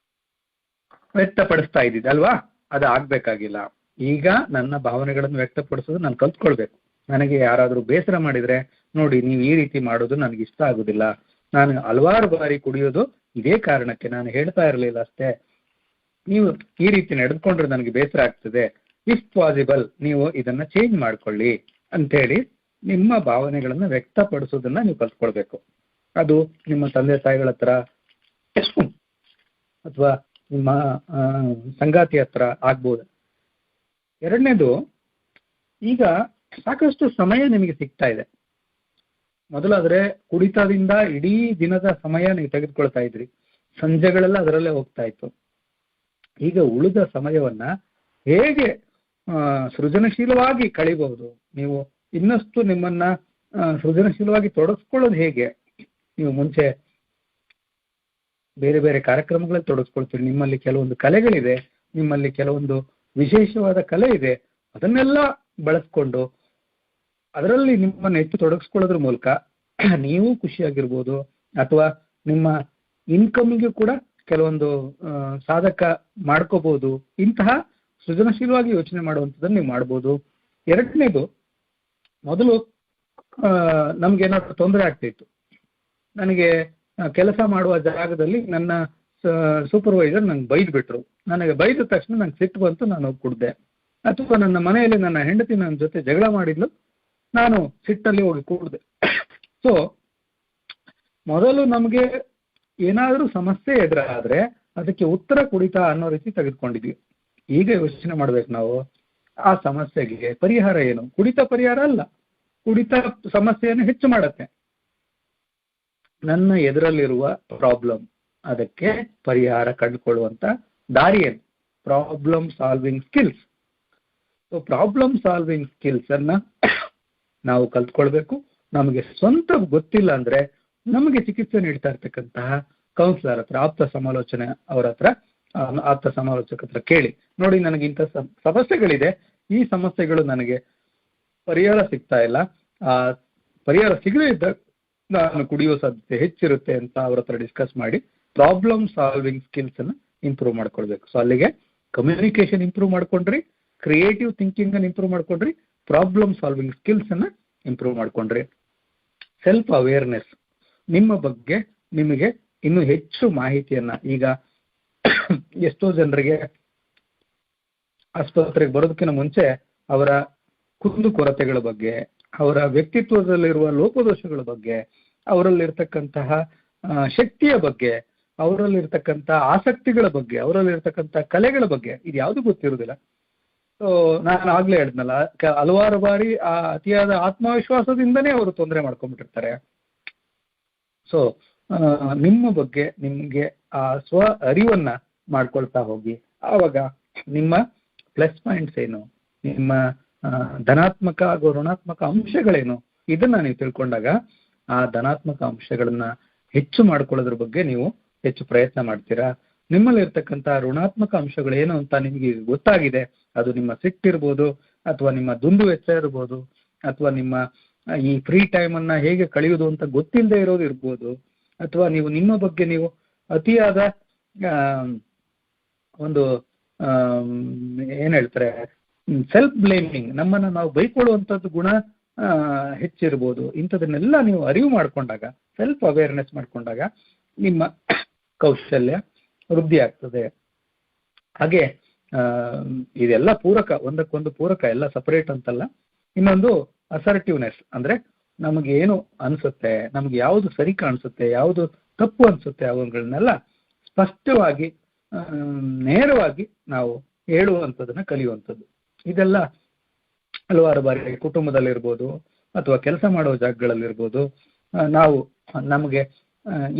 ವ್ಯಕ್ತಪಡಿಸ್ತಾ ಇದ್ದಿದ್ದೆ ಅಲ್ವಾ? ಅದು ಆಗ್ಬೇಕಾಗಿಲ್ಲ. ಈಗ ನನ್ನ ಭಾವನೆಗಳನ್ನು ವ್ಯಕ್ತಪಡಿಸೋದು ನಾನು ಕಲ್ತ್ಕೊಳ್ಬೇಕು. ನನಗೆ ಯಾರಾದ್ರೂ ಬೇಸರ ಮಾಡಿದ್ರೆ, ನೋಡಿ ನೀವು ಈ ರೀತಿ ಮಾಡೋದು ನನಗೆ ಇಷ್ಟ ಆಗುದಿಲ್ಲ, ನಾನು ಹಲವಾರು ಬಾರಿ ಕುಡಿಯೋದು ಇದೇ ಕಾರಣಕ್ಕೆ, ನಾನು ಹೇಳ್ತಾ ಇರಲಿಲ್ಲ ಅಷ್ಟೇ, ನೀವು ಈ ರೀತಿ ನಡೆದುಕೊಂಡ್ರೆ ನನಗೆ ಬೇಸರ ಆಗ್ತದೆ, ಇಫ್ ಪಾಸಿಬಲ್ ನೀವು ಇದನ್ನ ಚೇಂಜ್ ಮಾಡ್ಕೊಳ್ಳಿ ಅಂತೇಳಿ ನಿಮ್ಮ ಭಾವನೆಗಳನ್ನ ವ್ಯಕ್ತಪಡಿಸೋದನ್ನ ನೀವು ಕಲ್ತ್ಕೊಳ್ಬೇಕು. ಅದು ನಿಮ್ಮ ತಂದೆ ತಾಯಿಗಳ ಹತ್ರ ಅಥವಾ ನಿಮ್ಮ ಸಂಗಾತಿ ಹತ್ರ ಆಗ್ಬೋದು. ಎರಡನೇದು, ಈಗ ಸಾಕಷ್ಟು ಸಮಯ ನಿಮಗೆ ಸಿಗ್ತಾ ಇದೆ. ಮೊದಲಾದ್ರೆ ಕುಡಿತದಿಂದ ಇಡೀ ದಿನದ ಸಮಯ ನೀವು ತೆಗೆದುಕೊಳ್ತಾ ಇದ್ರಿ, ಸಂಜೆಗಳೆಲ್ಲ ಅದರಲ್ಲೇ ಹೋಗ್ತಾ ಇತ್ತು. ಈಗ ಉಳಿದ ಸಮಯವನ್ನ ಹೇಗೆ ಸೃಜನಶೀಲವಾಗಿ ಕಳಿಬಹುದು, ನೀವು ಇನ್ನಷ್ಟು ನಿಮ್ಮನ್ನ ಸೃಜನಶೀಲವಾಗಿ ತೊಡಗಿಸ್ಕೊಳ್ಳೋದು ಹೇಗೆ? ನೀವು ಮುಂಚೆ ಬೇರೆ ಬೇರೆ ಕಾರ್ಯಕ್ರಮಗಳಲ್ಲಿ ತೊಡಗಿಸ್ಕೊಳ್ತೀರಿ, ನಿಮ್ಮಲ್ಲಿ ಕೆಲವೊಂದು ಕಲೆಗಳಿದೆ, ನಿಮ್ಮಲ್ಲಿ ಕೆಲವೊಂದು ವಿಶೇಷವಾದ ಕಲೆ ಇದೆ, ಅದನ್ನೆಲ್ಲ ಬಳಸ್ಕೊಂಡು ಅದರಲ್ಲಿ ನಿಮ್ಮನ್ನು ಹೆಚ್ಚು ತೊಡಗಿಸ್ಕೊಳ್ಳೋದ್ರ ಮೂಲಕ ನೀವು ಖುಷಿಯಾಗಿರ್ಬೋದು, ಅಥವಾ ನಿಮ್ಮ ಇನ್ಕಮ್ಗೆ ಕೂಡ ಕೆಲವೊಂದು ಸಾಧಕ ಮಾಡ್ಕೋಬಹುದು. ಇಂತಹ ಸೃಜನಶೀಲವಾಗಿ ಯೋಚನೆ ಮಾಡುವಂಥದ್ದನ್ನು ನೀವು ಮಾಡ್ಬೋದು. ಎರಡನೇದು, ಮೊದಲು ನಮ್ಗೇನಾದ್ರು ತೊಂದರೆ ಆಗ್ತಿತ್ತು, ನನಗೆ ಕೆಲಸ ಮಾಡುವ ಜಾಗದಲ್ಲಿ ನನ್ನ ಸೂಪರ್ವೈಸರ್ ನಂಗೆ ಬೈದ್ಬಿಟ್ರು, ನನಗೆ ಬೈದ ತಕ್ಷಣ ನಂಗೆ ಸಿಟ್ಟು ಬಂತು, ನಾನು ಹೋಗಿ ಕುಡ್ದೆ. ಅಥವಾ ನನ್ನ ಮನೆಯಲ್ಲಿ ನನ್ನ ಹೆಂಡತಿ ನನ್ನ ಜೊತೆ ಜಗಳ ಮಾಡಿದ್ಲು, ನಾನು ಸಿಟ್ಟಲ್ಲಿ ಹೋಗಿ ಕೂಡ್ದೆ. ಸೊ ಮೊದಲು ನಮಗೆ ಏನಾದರೂ ಸಮಸ್ಯೆ ಎದುರಾದ್ರೆ ಅದಕ್ಕೆ ಉತ್ತರ ಕುಡಿತ ಅನ್ನೋ ರೀತಿ ತೆಗೆದುಕೊಂಡಿದ್ವಿ. ಈಗ ಯೋಚನೆ ಮಾಡ್ಬೇಕು ನಾವು, ಆ ಸಮಸ್ಯೆಗೆ ಪರಿಹಾರ ಏನು? ಕುಡಿತ ಪರಿಹಾರ ಅಲ್ಲ, ಕುಡಿತ ಸಮಸ್ಯೆಯನ್ನು ಹೆಚ್ಚು ಮಾಡತ್ತೆ. ನನ್ನ ಎದುರಲ್ಲಿರುವ ಪ್ರಾಬ್ಲಮ್, ಅದಕ್ಕೆ ಪರಿಹಾರ ಕಂಡುಕೊಳ್ಳುವಂತ ದಾರಿ ಏನು? Problem solving skills. So problem solving skills ಅನ್ನ ನಾವು ಕಲ್ತ್ಕೊಳ್ಬೇಕು. ನಮಗೆ ಸ್ವಂತ ಗೊತ್ತಿಲ್ಲ ಅಂದ್ರೆ ನಮಗೆ ಚಿಕಿತ್ಸೆ ನೀಡ್ತಾ ಇರ್ತಕ್ಕಂತಹ ಕೌನ್ಸಿಲರ್ ಹತ್ರ, ಆಪ್ತ ಸಮಾಲೋಚನೆ ಅವರ ಹತ್ರ, ಆಪ್ತ ಸಮಾಲೋಚಕ ಹತ್ರ ಕೇಳಿ, ನೋಡಿ ನನಗೆ ಇಂಥ ಸಮಸ್ಯೆಗಳಿದೆ, ಈ ಸಮಸ್ಯೆಗಳು ನನಗೆ ಪರಿಹಾರ ಸಿಗ್ತಾ ಇಲ್ಲ, ಆ ಪರಿಹಾರ ಸಿಗದೇ ಇದ್ದಾಗ ನಾನು ಕುಡಿಯೋ ಸಾಧ್ಯತೆ ಹೆಚ್ಚಿರುತ್ತೆ ಅಂತ ಅವ್ರ ಹತ್ರ ಡಿಸ್ಕಸ್ ಮಾಡಿ ಪ್ರಾಬ್ಲಮ್ ಸಾಲ್ವಿಂಗ್ ಸ್ಕಿಲ್ಸ್ ಅನ್ನ ಇಂಪ್ರೂವ್ ಮಾಡ್ಕೊಳ್ಬೇಕು. ಸೊ ಅಲ್ಲಿಗೆ ಕಮ್ಯುನಿಕೇಶನ್ ಇಂಪ್ರೂವ್ ಮಾಡ್ಕೊಂಡ್ರಿ, ಕ್ರಿಯೇಟಿವ್ ಥಿಂಕಿಂಗ್ ಅನ್ನು ಇಂಪ್ರೂವ್ ಮಾಡ್ಕೊಂಡ್ರಿ, ಪ್ರಾಬ್ಲಮ್ ಸಾಲ್ವಿಂಗ್ ಸ್ಕಿಲ್ಸ್ ಅನ್ನ ಇಂಪ್ರೂವ್ ಮಾಡ್ಕೊಂಡ್ರಿ. ಸೆಲ್ಫ್ ಅವೇರ್ನೆಸ್, ನಿಮ್ಮ ಬಗ್ಗೆ ನಿಮಗೆ ಇನ್ನೂ ಹೆಚ್ಚು ಮಾಹಿತಿಯನ್ನ, ಈಗ ಎಷ್ಟೋ ಜನರಿಗೆ ಆಸ್ಪತ್ರೆಗೆ ಬರೋದಕ್ಕಿಂತ ಮುಂಚೆ ಅವರ ಕುಂದು ಕೊರತೆಗಳ ಬಗ್ಗೆ, ಅವರ ವ್ಯಕ್ತಿತ್ವದಲ್ಲಿರುವ ಲೋಪದೋಷಗಳ ಬಗ್ಗೆ, ಅವರಲ್ಲಿರ್ತಕ್ಕಂತಹ ಶಕ್ತಿಯ ಬಗ್ಗೆ, ಅವರಲ್ಲಿರ್ತಕ್ಕಂಥ ಆಸಕ್ತಿಗಳ ಬಗ್ಗೆ, ಅವರಲ್ಲಿರ್ತಕ್ಕಂಥ ಕಲೆಗಳ ಬಗ್ಗೆ ಇದು ಯಾವುದು ಗೊತ್ತಿರುವುದಿಲ್ಲ. ಸೊ ನಾನು ಆಗ್ಲೇ ಹೇಳಿದ್ನಲ್ಲ, ಹಲವಾರು ಬಾರಿ ಆ ಅತಿಯಾದ ಆತ್ಮವಿಶ್ವಾಸದಿಂದನೇ ಅವರು ತೊಂದರೆ ಮಾಡ್ಕೊಂಡ್ಬಿಟ್ಟಿರ್ತಾರೆ. ಸೊ ನಿಮ್ಮ ಬಗ್ಗೆ ನಿಮ್ಗೆ ಆ ಸ್ವ ಅರಿವನ್ನ ಮಾಡ್ಕೊಳ್ತಾ ಹೋಗಿ, ಆವಾಗ ನಿಮ್ಮ ಪ್ಲಸ್ ಪಾಯಿಂಟ್ಸ್ ಏನು, ನಿಮ್ಮ ಧನಾತ್ಮಕ ಹಾಗೂ ಋಣಾತ್ಮಕ ಅಂಶಗಳೇನು, ಇದನ್ನ ನೀವು ತಿಳ್ಕೊಂಡಾಗ ಆ ಧನಾತ್ಮಕ ಅಂಶಗಳನ್ನ ಹೆಚ್ಚು ಮಾಡ್ಕೊಳ್ಳೋದ್ರ ಬಗ್ಗೆ ನೀವು ಹೆಚ್ಚು ಪ್ರಯತ್ನ ಮಾಡ್ತೀರಾ. ನಿಮ್ಮಲ್ಲಿ ಇರ್ತಕ್ಕಂಥ ಋಣಾತ್ಮಕ ಅಂಶಗಳು ಏನು ಅಂತ ನಿಮ್ಗೆ ಗೊತ್ತಾಗಿದೆ, ಅದು ನಿಮ್ಮ ಸಿಟ್ಟಿರ್ಬೋದು, ಅಥವಾ ನಿಮ್ಮ ದುಂದು ವೆಚ್ಚ ಇರ್ಬೋದು, ಅಥವಾ ನಿಮ್ಮ ಈ ಫ್ರೀ ಟೈಮ್ ಅನ್ನ ಹೇಗೆ ಕಳೆಯುವುದು ಅಂತ ಗೊತ್ತಿಲ್ಲದೆ ಇರೋದು ಇರ್ಬೋದು, ಅಥವಾ ನೀವು ನಿಮ್ಮ ಬಗ್ಗೆ ನೀವು ಅತಿಯಾದ ಒಂದು ಏನ್ ಹೇಳ್ತಾರೆ, ಸೆಲ್ಫ್ ಬ್ಲೇಮಿಂಗ್, ನಮ್ಮನ್ನ ನಾವು ಬೈಕೊಳ್ಳುವಂಥದ್ದು ಗುಣ ಹೆಚ್ಚಿರ್ಬೋದು. ಇಂಥದನ್ನೆಲ್ಲ ನೀವು ಅರಿವು ಮಾಡ್ಕೊಂಡಾಗ, ಸೆಲ್ಫ್ ಅವೇರ್ನೆಸ್ ಮಾಡ್ಕೊಂಡಾಗ ನಿಮ್ಮ ಕೌಶಲ್ಯ ವೃದ್ಧಿ ಆಗ್ತದೆ. ಹಾಗೆ ಇದೆಲ್ಲ ಪೂರಕ, ಒಂದಕ್ಕೊಂದು ಪೂರಕ, ಎಲ್ಲ ಸಪರೇಟ್ ಅಂತಲ್ಲ. ಇನ್ನೊಂದು ಅಸರ್ಟಿವ್ನೆಸ್, ಅಂದ್ರೆ ನಮಗೆ ಏನು ಅನ್ಸುತ್ತೆ, ನಮ್ಗೆ ಯಾವುದು ಸರಿ ಕಾಣಿಸುತ್ತೆ, ಯಾವುದು ತಪ್ಪು ಅನ್ಸುತ್ತೆ, ಅವುಗಳನ್ನೆಲ್ಲ ಸ್ಪಷ್ಟವಾಗಿ ನೇರವಾಗಿ ನಾವು ಹೇಳುವಂಥದ್ದನ್ನ ಕಲಿಯುವಂಥದ್ದು. ಇದೆಲ್ಲ ಹಲವಾರು ಬಾರಿ ಕುಟುಂಬದಲ್ಲಿರ್ಬೋದು, ಅಥವಾ ಕೆಲಸ ಮಾಡೋ ಜಾಗಗಳಲ್ಲಿರ್ಬೋದು, ನಾವು ನಮಗೆ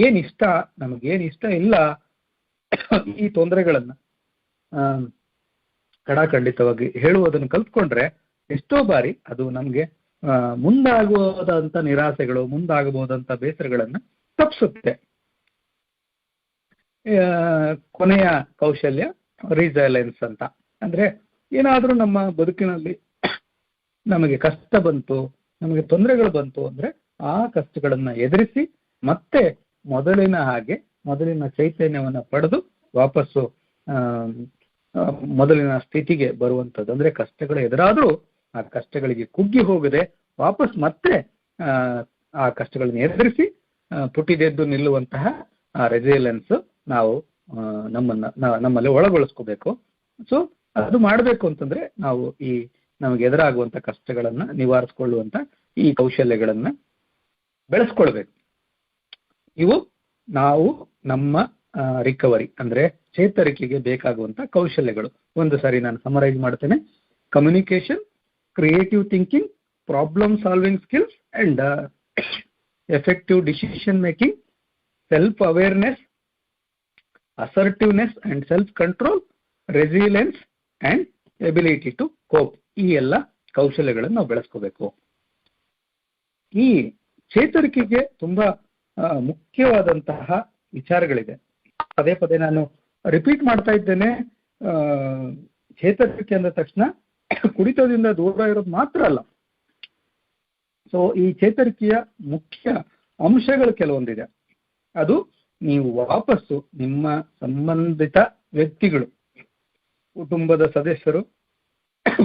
ಏನಿಷ್ಟ, ನಮಗೇನಿಷ್ಟ ಇಲ್ಲ, ಈ ತೊಂದರೆಗಳನ್ನ ಖಂಡಿತವಾಗಿ ಹೇಳುವುದನ್ನು ಕಲ್ತ್ಕೊಂಡ್ರೆ ಎಷ್ಟೋ ಬಾರಿ ಅದು ನಮ್ಗೆ ಮುಂದಾಗುವುದಂತ ನಿರಾಸೆಗಳು, ಮುಂದಾಗಬಹುದಂತ ಬೇಸರಗಳನ್ನ ತಪ್ಪಿಸುತ್ತೆ. ಕೊನೆಯ ಕೌಶಲ್ಯ ರಿಸೈಲೆನ್ಸ್ ಅಂತ. ಅಂದ್ರೆ ಏನಾದ್ರೂ ನಮ್ಮ ಬದುಕಿನಲ್ಲಿ ನಮಗೆ ಕಷ್ಟ ಬಂತು, ನಮಗೆ ತೊಂದರೆಗಳು ಬಂತು ಅಂದ್ರೆ ಆ ಕಷ್ಟಗಳನ್ನ ಎದುರಿಸಿ ಮತ್ತೆ ಮೊದಲಿನ ಹಾಗೆ ಮೊದಲಿನ ಚೈತನ್ಯವನ್ನ ಪಡೆದು ವಾಪಸ್ಸು ಮೊದಲಿನ ಸ್ಥಿತಿಗೆ ಬರುವಂಥದ್ದು. ಅಂದ್ರೆ ಕಷ್ಟಗಳು ಎದುರಾದ್ರೂ ಆ ಕಷ್ಟಗಳಿಗೆ ಕುಗ್ಗಿ ಹೋಗದೆ ವಾಪಸ್ ಮತ್ತೆ ಆ ಕಷ್ಟಗಳನ್ನ ಎದುರಿಸಿ ಪುಟಿದೆದ್ದು ನಿಲ್ಲುವಂತಹ ಆ ರೆಸಿಲೆನ್ಸ್ ನಾವು ನಮ್ಮಲ್ಲಿ ಒಳಗೊಳಿಸ್ಕೋಬೇಕು. ಸೊ ಅದು ಮಾಡಬೇಕು ಅಂತಂದ್ರೆ ನಾವು ಈ ನಮಗೆ ಎದುರಾಗುವಂತ ಕಷ್ಟಗಳನ್ನ ನಿವಾರಿಸ್ಕೊಳ್ಳುವಂತ ಈ ಕೌಶಲ್ಯಗಳನ್ನ ಬೆಳೆಸ್ಕೊಳ್ಬೇಕು. ಇವು ನಾವು ನಮ್ಮ ರಿಕವರಿ ಅಂದ್ರೆ ಚೇತರಿಕೆಗೆ ಬೇಕಾಗುವಂತ ಕೌಶಲ್ಯಗಳು. ಒಂದು ಸಾರಿ ನಾನು ಸಮರೈಸ್ ಮಾಡ್ತೇನೆ. Communication, creative thinking, problem solving skills and effective decision making, self awareness, assertiveness and self control, resilience and ability to cope. ಈ ಎಲ್ಲ ಕೌಶಲ್ಯಗಳನ್ನು ನಾವು ಬೆಳೆಸ್ಕೋಬೇಕು. ಈ ಚೇತರಿಕೆಗೆ ತುಂಬಾ ಮುಖ್ಯವಾದಂತಹ ವಿಚಾರಗಳಿದೆ. ಪದೇ ಪದೇ ನಾನು ರಿಪೀಟ್ ಮಾಡ್ತಾ ಇದ್ದೇನೆ. ಚೇತರಿಕೆ ಅಂದ ತಕ್ಷಣ ಕುಡಿತದಿಂದ ದೂರ ಇರೋದು ಮಾತ್ರ ಅಲ್ಲ. ಸೊ ಈ ಚೇತರಿಕೆಯ ಮುಖ್ಯ ಅಂಶಗಳು ಕೆಲವೊಂದಿದೆ. ಅದು ನೀವು ವಾಪಸ್ಸು ನಿಮ್ಮ ಸಂಬಂಧಿತ ವ್ಯಕ್ತಿಗಳು, ಕುಟುಂಬದ ಸದಸ್ಯರು,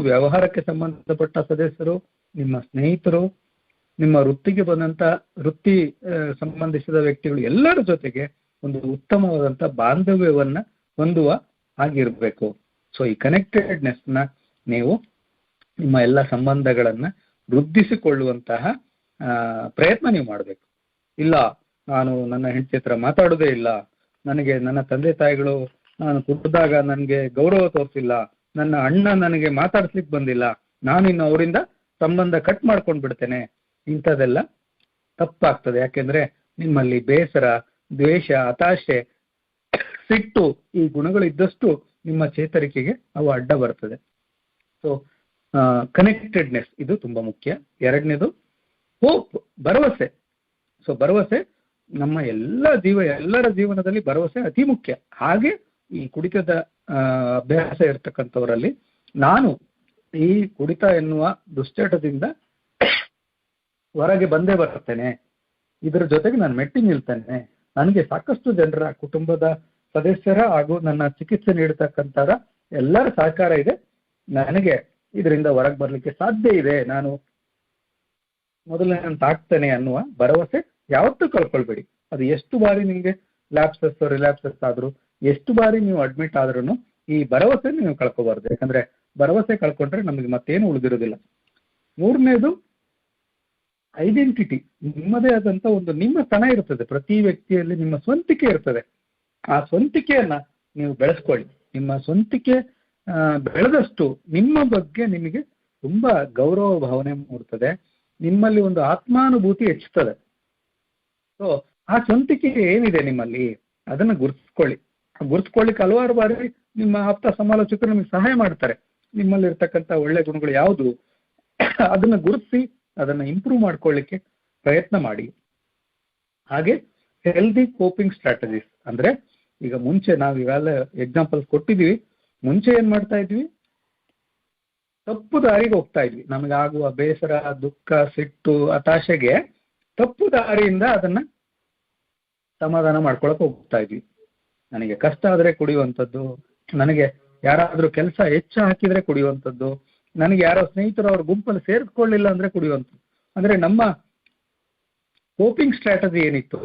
ವ್ಯವಹಾರಕ್ಕೆ ಸಂಬಂಧಪಟ್ಟ ಸದಸ್ಯರು, ನಿಮ್ಮ ಸ್ನೇಹಿತರು, ನಿಮ್ಮ ವೃತ್ತಿಗೆ ಬಂದಂತ ವೃತ್ತಿ ಸಂಬಂಧಿಸಿದ ವ್ಯಕ್ತಿಗಳು ಎಲ್ಲರ ಜೊತೆಗೆ ಒಂದು ಉತ್ತಮವಾದಂತ ಬಾಂಧವ್ಯವನ್ನ ಹೊಂದುವ ಆಗಿರ್ಬೇಕು. ಸೊ ಈ ಕನೆಕ್ಟೆಡ್ನೆಸ್ ನ ನೀವು ನಿಮ್ಮ ಎಲ್ಲ ಸಂಬಂಧಗಳನ್ನ ವೃದ್ಧಿಸಿಕೊಳ್ಳುವಂತಹ ಪ್ರಯತ್ನ ನೀವು ಮಾಡಬೇಕು. ಇಲ್ಲ, ನಾನು ನನ್ನ ಹೆಂಡತಿ ಹತ್ರ ಮಾತಾಡೋದೇ ಇಲ್ಲ, ನನಗೆ ನನ್ನ ತಂದೆ ತಾಯಿಗಳು ನಾನು ಕುಡಿದಾಗ ನನಗೆ ಗೌರವ ತೋರಿಸಿಲ್ಲ, ನನ್ನ ಅಣ್ಣ ನನಗೆ ಮಾತಾಡ್ಸ್ಲಿಕ್ಕೆ ಬಂದಿಲ್ಲ, ನಾನಿನ್ನು ಅವರಿಂದ ಸಂಬಂಧ ಕಟ್ ಮಾಡ್ಕೊಂಡು ಬಿಡ್ತೇನೆ, ಇಂಥದೆಲ್ಲ ತಪ್ಪಾಗ್ತದೆ. ಯಾಕೆಂದ್ರೆ ನಿಮ್ಮಲ್ಲಿ ಬೇಸರ, ದ್ವೇಷ, ಹತಾಶೆ, ಸಿಟ್ಟು ಈ ಗುಣಗಳು ಇದ್ದಷ್ಟು ನಿಮ್ಮ ಚೇತರಿಕೆಗೆ ಅವು ಅಡ್ಡ ಬರ್ತದೆ. ಸೊ ಕನೆಕ್ಟೆಡ್ನೆಸ್ ಇದು ತುಂಬಾ ಮುಖ್ಯ. ಎರಡನೇದು ಹೋಪ್, ಭರವಸೆ. ಸೊ ಭರವಸೆ ನಮ್ಮ ಎಲ್ಲರ ಜೀವನದಲ್ಲಿ ಭರವಸೆ ಅತಿ ಮುಖ್ಯ. ಹಾಗೆ ಈ ಕುಡಿತದ ಅಭ್ಯಾಸ ಇರ್ತಕ್ಕಂಥವರಲ್ಲಿ ನಾನು ಈ ಕುಡಿತ ಎನ್ನುವ ದುಶ್ಚಟದಿಂದ ಹೊರಗೆ ಬಂದೇ ಬರ್ತೇನೆ, ಇದರ ಜೊತೆಗೆ ನಾನು ಮೆಟ್ಟಿ ನಿಲ್ತೇನೆ, ನನಗೆ ಸಾಕಷ್ಟು ಜನರ ಕುಟುಂಬದ ಸದಸ್ಯರ ಹಾಗೂ ನನ್ನ ಚಿಕಿತ್ಸೆ ನೀಡತಕ್ಕಂಥವರ ಎಲ್ಲರ ಸಹಕಾರ ಇದೆ, ನನಗೆ ಇದರಿಂದ ಹೊರಗೆ ಬರ್ಲಿಕ್ಕೆ ಸಾಧ್ಯ ಇದೆ, ನಾನು ಮೊದಲನೇ ತಾಕ್ತೇನೆ ಅನ್ನುವ ಭರವಸೆ ಯಾವತ್ತೂ ಕಳ್ಕೊಳ್ಬೇಡಿ. ಅದು ಎಷ್ಟು ಬಾರಿ ನಿಮಗೆ ಲ್ಯಾಪ್ಸಸ್ ರಿಲ್ಯಾಪ್ಸಸ್ ಆದ್ರೂ, ಎಷ್ಟು ಬಾರಿ ನೀವು ಅಡ್ಮಿಟ್ ಆದ್ರೂ ಈ ಭರವಸೆ ನೀವು ಕಳ್ಕೋಬಾರ್ದು. ಯಾಕಂದ್ರೆ ಭರವಸೆ ಕಳ್ಕೊಂಡ್ರೆ ನಮಗೆ ಮತ್ತೇನು ಉಳಿದಿರೋದಿಲ್ಲ. ಮೂರನೇದು ಐಡೆಂಟಿಟಿ. ನಿಮ್ಮದೇ ಆದಂತ ಒಂದು ನಿಮ್ಮ ತನ ಇರ್ತದೆ, ಪ್ರತಿ ವ್ಯಕ್ತಿಯಲ್ಲಿ ನಿಮ್ಮ ಸ್ವಂತಿಕೆ ಇರ್ತದೆ. ಆ ಸ್ವಂತಿಕೆಯನ್ನ ನೀವು ಬೆಳೆಸ್ಕೊಳ್ಳಿ. ನಿಮ್ಮ ಸ್ವಂತಿಕೆ ಬೆಳೆದಷ್ಟು ನಿಮ್ಮ ಬಗ್ಗೆ ನಿಮಗೆ ತುಂಬಾ ಗೌರವ ಭಾವನೆ ಮೂಡ್ತದೆ, ನಿಮ್ಮಲ್ಲಿ ಒಂದು ಆತ್ಮಾನುಭೂತಿ ಹೆಚ್ಚುತ್ತದೆ. ಸೊ ಆ ಸ್ವಂತಿಕೆ ಏನಿದೆ ನಿಮ್ಮಲ್ಲಿ ಅದನ್ನ ಗುರುತಿಸ್ಕೊಳ್ಳಿಕ್ಕೆ ಹಲವಾರು ಬಾರಿ ನಿಮ್ಮ ಆಪ್ತ ಸಮಾಲೋಚಕರು ನಿಮಗೆ ಸಹಾಯ ಮಾಡ್ತಾರೆ. ನಿಮ್ಮಲ್ಲಿ ಇರ್ತಕ್ಕಂಥ ಒಳ್ಳೆ ಗುಣಗಳು ಯಾವುದು ಅದನ್ನ ಗುರುತಿಸಿ ಅದನ್ನ ಇಂಪ್ರೂವ್ ಮಾಡ್ಕೊಳ್ಳಿಕ್ಕೆ ಪ್ರಯತ್ನ ಮಾಡಿ. ಹಾಗೆ ಹೆಲ್ದಿ ಕೋಪಿಂಗ್ ಸ್ಟ್ರಾಟಜೀಸ್ ಅಂದ್ರೆ, ಈಗ ಮುಂಚೆ ನಾವು ಇವೆಲ್ಲ ಎಕ್ಸಾಂಪಲ್ಸ್ ಕೊಟ್ಟಿದೀವಿ. ಮುಂಚೆ ಏನ್ ಮಾಡ್ತಾ ಇದ್ವಿ, ತಪ್ಪು ದಾರಿಗೆ ಹೋಗ್ತಾ ಇದ್ವಿ. ನಮಗಾಗುವ ಬೇಸರ, ದುಃಖ, ಸಿಟ್ಟು, ಹತಾಶೆಗೆ ತಪ್ಪು ದಾರಿಯಿಂದ ಅದನ್ನ ಸಮಾಧಾನ ಮಾಡ್ಕೊಳಕ್ ಹೋಗ್ತಾ ಇದ್ವಿ. ನನಗೆ ಕಷ್ಟ ಆದ್ರೆ ಕುಡಿಯುವಂಥದ್ದು, ನನಗೆ ಯಾರಾದ್ರೂ ಕೆಲಸ ಹೆಚ್ಚು ಹಾಕಿದ್ರೆ ಕುಡಿಯುವಂಥದ್ದು, ನನಗೆ ಯಾರೋ ಸ್ನೇಹಿತರು ಅವ್ರ ಗುಂಪಲ್ಲಿ ಸೇರಿಸ್ಕೊಳ್ಳಿಲ್ಲ ಅಂದ್ರೆ ಕುಡಿಯುವಂಥದ್ದು. ಅಂದ್ರೆ ನಮ್ಮ ಕೋಪಿಂಗ್ ಸ್ಟ್ರಾಟಜಿ ಏನಿತ್ತು,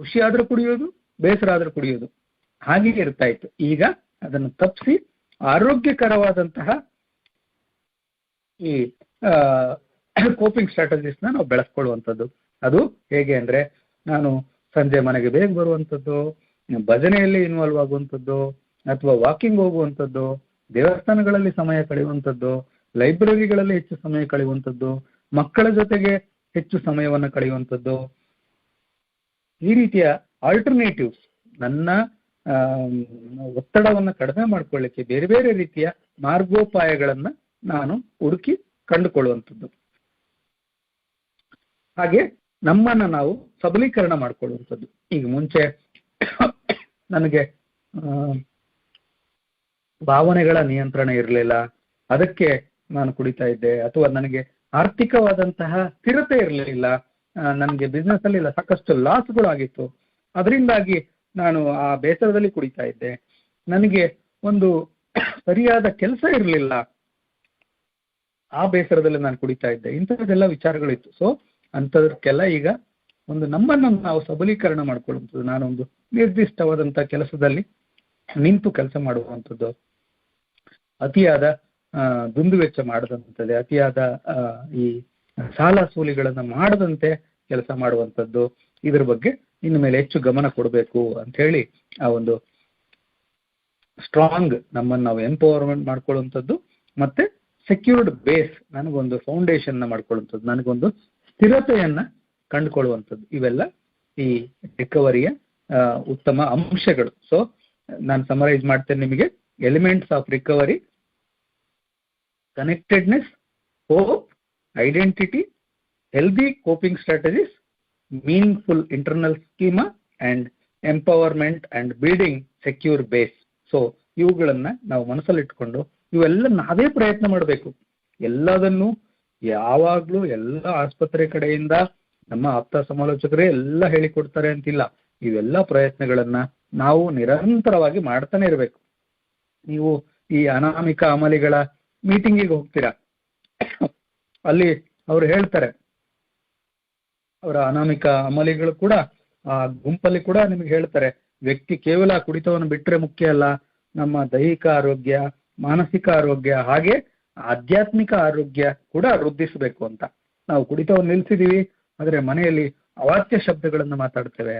ಖುಷಿ ಆದ್ರೂ ಕುಡಿಯೋದು, ಬೇಸರ ಆದ್ರೂ ಕುಡಿಯೋದು, ಹಾಗೆ ಇರ್ತಾ ಇತ್ತು. ಈಗ ಅದನ್ನು ತಪ್ಪಿಸಿ ಆರೋಗ್ಯಕರವಾದಂತಹ ಈ ಕೋಪಿಂಗ್ ಸ್ಟ್ರಾಟಜೀಸ್ನ ನಾವು ಬೆಳೆಸ್ಕೊಳ್ಳುವಂಥದ್ದು. ಅದು ಹೇಗೆ ಅಂದ್ರೆ, ನಾನು ಸಂಜೆ ಮನೆಗೆ ಬೇಗ ಬರುವಂಥದ್ದು, ಭಜನೆಯಲ್ಲಿ ಇನ್ವಾಲ್ವ್ ಆಗುವಂಥದ್ದು, ಅಥವಾ ವಾಕಿಂಗ್ ಹೋಗುವಂಥದ್ದು, ದೇವಸ್ಥಾನಗಳಲ್ಲಿ ಸಮಯ ಕಳೆಯುವಂಥದ್ದು, ಲೈಬ್ರರಿಗಳಲ್ಲಿ ಹೆಚ್ಚು ಸಮಯ ಕಳೆಯುವಂಥದ್ದು, ಮಕ್ಕಳ ಜೊತೆಗೆ ಹೆಚ್ಚು ಸಮಯವನ್ನು ಕಳೆಯುವಂಥದ್ದು. ಈ ರೀತಿಯ ಆಲ್ಟರ್ನೇಟಿವ್ಸ್, ನನ್ನ ಒತ್ತಡವನ್ನು ಕಡಿಮೆ ಮಾಡ್ಕೊಳ್ಳಿಕ್ಕೆ ಬೇರೆ ಬೇರೆ ರೀತಿಯ ಮಾರ್ಗೋಪಾಯಗಳನ್ನ ನಾನು ಹುಡುಕಿ ಕಂಡುಕೊಳ್ಳುವಂಥದ್ದು. ಹಾಗೆ ನಮ್ಮನ್ನ ನಾವು ಸಬಲೀಕರಣ ಮಾಡ್ಕೊಳ್ಳುವಂಥದ್ದು. ಈಗ ಮುಂಚೆ ನನಗೆ ಭಾವನೆಗಳ ನಿಯಂತ್ರಣ ಇರಲಿಲ್ಲ, ಅದಕ್ಕೆ ನಾನು ಕುಡಿತಾ ಇದ್ದೆ, ಅಥವಾ ನನಗೆ ಆರ್ಥಿಕವಾದಂತಹ ಸ್ಥಿರತೆ ಇರಲಿಲ್ಲ, ನನಗೆ ಬಿಸ್ನೆಸ್ ಅಲ್ಲಿ ಸಾಕಷ್ಟು ಲಾಸ್ಗಳು ಆಗಿತ್ತು, ಅದರಿಂದಾಗಿ ನಾನು ಆ ಬೇಸರದಲ್ಲಿ ಕುಡಿತಾ ಇದ್ದೆ, ನನಗೆ ಒಂದು ಸರಿಯಾದ ಕೆಲಸ ಇರಲಿಲ್ಲ, ಆ ಬೇಸರದಲ್ಲಿ ನಾನು ಕುಡಿತಾ ಇದ್ದೆ, ಇಂಥದ್ದೆಲ್ಲ ವಿಚಾರಗಳಿತ್ತು. ಸೊ ಅಂಥದಕ್ಕೆಲ್ಲ ಈಗ ಒಂದು ನಮ್ಮನ್ನು ನಾವು ಸಬಲೀಕರಣ ಮಾಡ್ಕೊಳ್ಳುವಂಥದ್ದು, ನಾನೊಂದು ನಿರ್ದಿಷ್ಟವಾದಂಥ ಕೆಲಸದಲ್ಲಿ ನಿಂತು ಕೆಲಸ ಮಾಡುವಂಥದ್ದು, ಅತಿಯಾದ ದುಂದುವೆಚ್ಚ ಮಾಡದಂಥದ್ದು, ಅತಿಯಾದ ಈ ಸಾಲ ಸೂಲಿಗಳನ್ನ ಮಾಡದಂತೆ ಕೆಲಸ ಮಾಡುವಂಥದ್ದು, ಇದ್ರ ಬಗ್ಗೆ ಇನ್ನು ಮೇಲೆ ಹೆಚ್ಚು ಗಮನ ಕೊಡಬೇಕು ಅಂತ ಹೇಳಿ ಆ ಒಂದು ಸ್ಟ್ರಾಂಗ್ ನಮ್ಮನ್ನು ನಾವು ಎಂಪವರ್ಮೆಂಟ್ ಮಾಡ್ಕೊಳ್ಳುವಂಥದ್ದು, ಮತ್ತೆ ಸೆಕ್ಯೂರ್ಡ್ ಬೇಸ್, ನನಗೊಂದು ಫೌಂಡೇಶನ್ ನ ಮಾಡ್ಕೊಳ್ಳುವಂಥದ್ದು, ನನಗೊಂದು ಸ್ಥಿರತೆಯನ್ನ ಕಂಡುಕೊಳ್ಳುವಂಥದ್ದು, ಇವೆಲ್ಲ ಈ ರಿಕವರಿಯ ಉತ್ತಮ ಅಂಶಗಳು. ಸೊ ನಾನು ಸಮರೈಸ್ ಮಾಡ್ತೇನೆ ನಿಮಗೆ. Elements of recovery: connectedness, hope, identity, healthy coping strategies, meaningful internal schema, and empowerment and building secure base. So ಇವುಗಳನ್ನ ನಾವು ಮನಸ್ಸಲ್ಲಿಟ್ಕೊಂಡು ಇವೆಲ್ಲ ನಾವೇ ಪ್ರಯತ್ನ ಮಾಡಬೇಕು. ಎಲ್ಲದನ್ನು ಯಾವಾಗ್ಲೂ ಎಲ್ಲ ಆಸ್ಪತ್ರೆ ಕಡೆಯಿಂದ ನಮ್ಮ ಆಪ್ತ ಸಮಾಲೋಚಕರೇ ಎಲ್ಲ ಹೇಳಿಕೊಡ್ತಾರೆ ಅಂತಿಲ್ಲ. ಇವೆಲ್ಲ ಪ್ರಯತ್ನಗಳನ್ನ ನಾವು ನಿರಂತರವಾಗಿ ಮಾಡ್ತಾನೆ ಇರಬೇಕು. ನೀವು ಈ ಅನಾಮಿಕ ಅಮಲಿಗಳ ಮೀಟಿಂಗಿಗೆ ಹೋಗ್ತೀರಾ, ಅಲ್ಲಿ ಅವ್ರು ಹೇಳ್ತಾರೆ, ಅವರ ಅನಾಮಿಕ ಅಮಲಿಗಳು ಕೂಡ ಆ ಗುಂಪಲ್ಲಿ ಕೂಡ ನಿಮ್ಗೆ ಹೇಳ್ತಾರೆ, ವ್ಯಕ್ತಿ ಕೇವಲ ಕುಡಿತವನ್ನು ಬಿಟ್ರೆ ಮುಖ್ಯ ಅಲ್ಲ, ನಮ್ಮ ದೈಹಿಕ ಆರೋಗ್ಯ, ಮಾನಸಿಕ ಆರೋಗ್ಯ, ಹಾಗೆ ಆಧ್ಯಾತ್ಮಿಕ ಆರೋಗ್ಯ ಕೂಡ ವೃದ್ಧಿಸಬೇಕು ಅಂತ. ನಾವು ಕುಡಿತವನ್ನು ನಿಲ್ಸಿದೀವಿ, ಆದ್ರೆ ಮನೆಯಲ್ಲಿ ಅವಾಚ್ಯ ಶಬ್ದಗಳನ್ನು ಮಾತಾಡ್ತೇವೆ,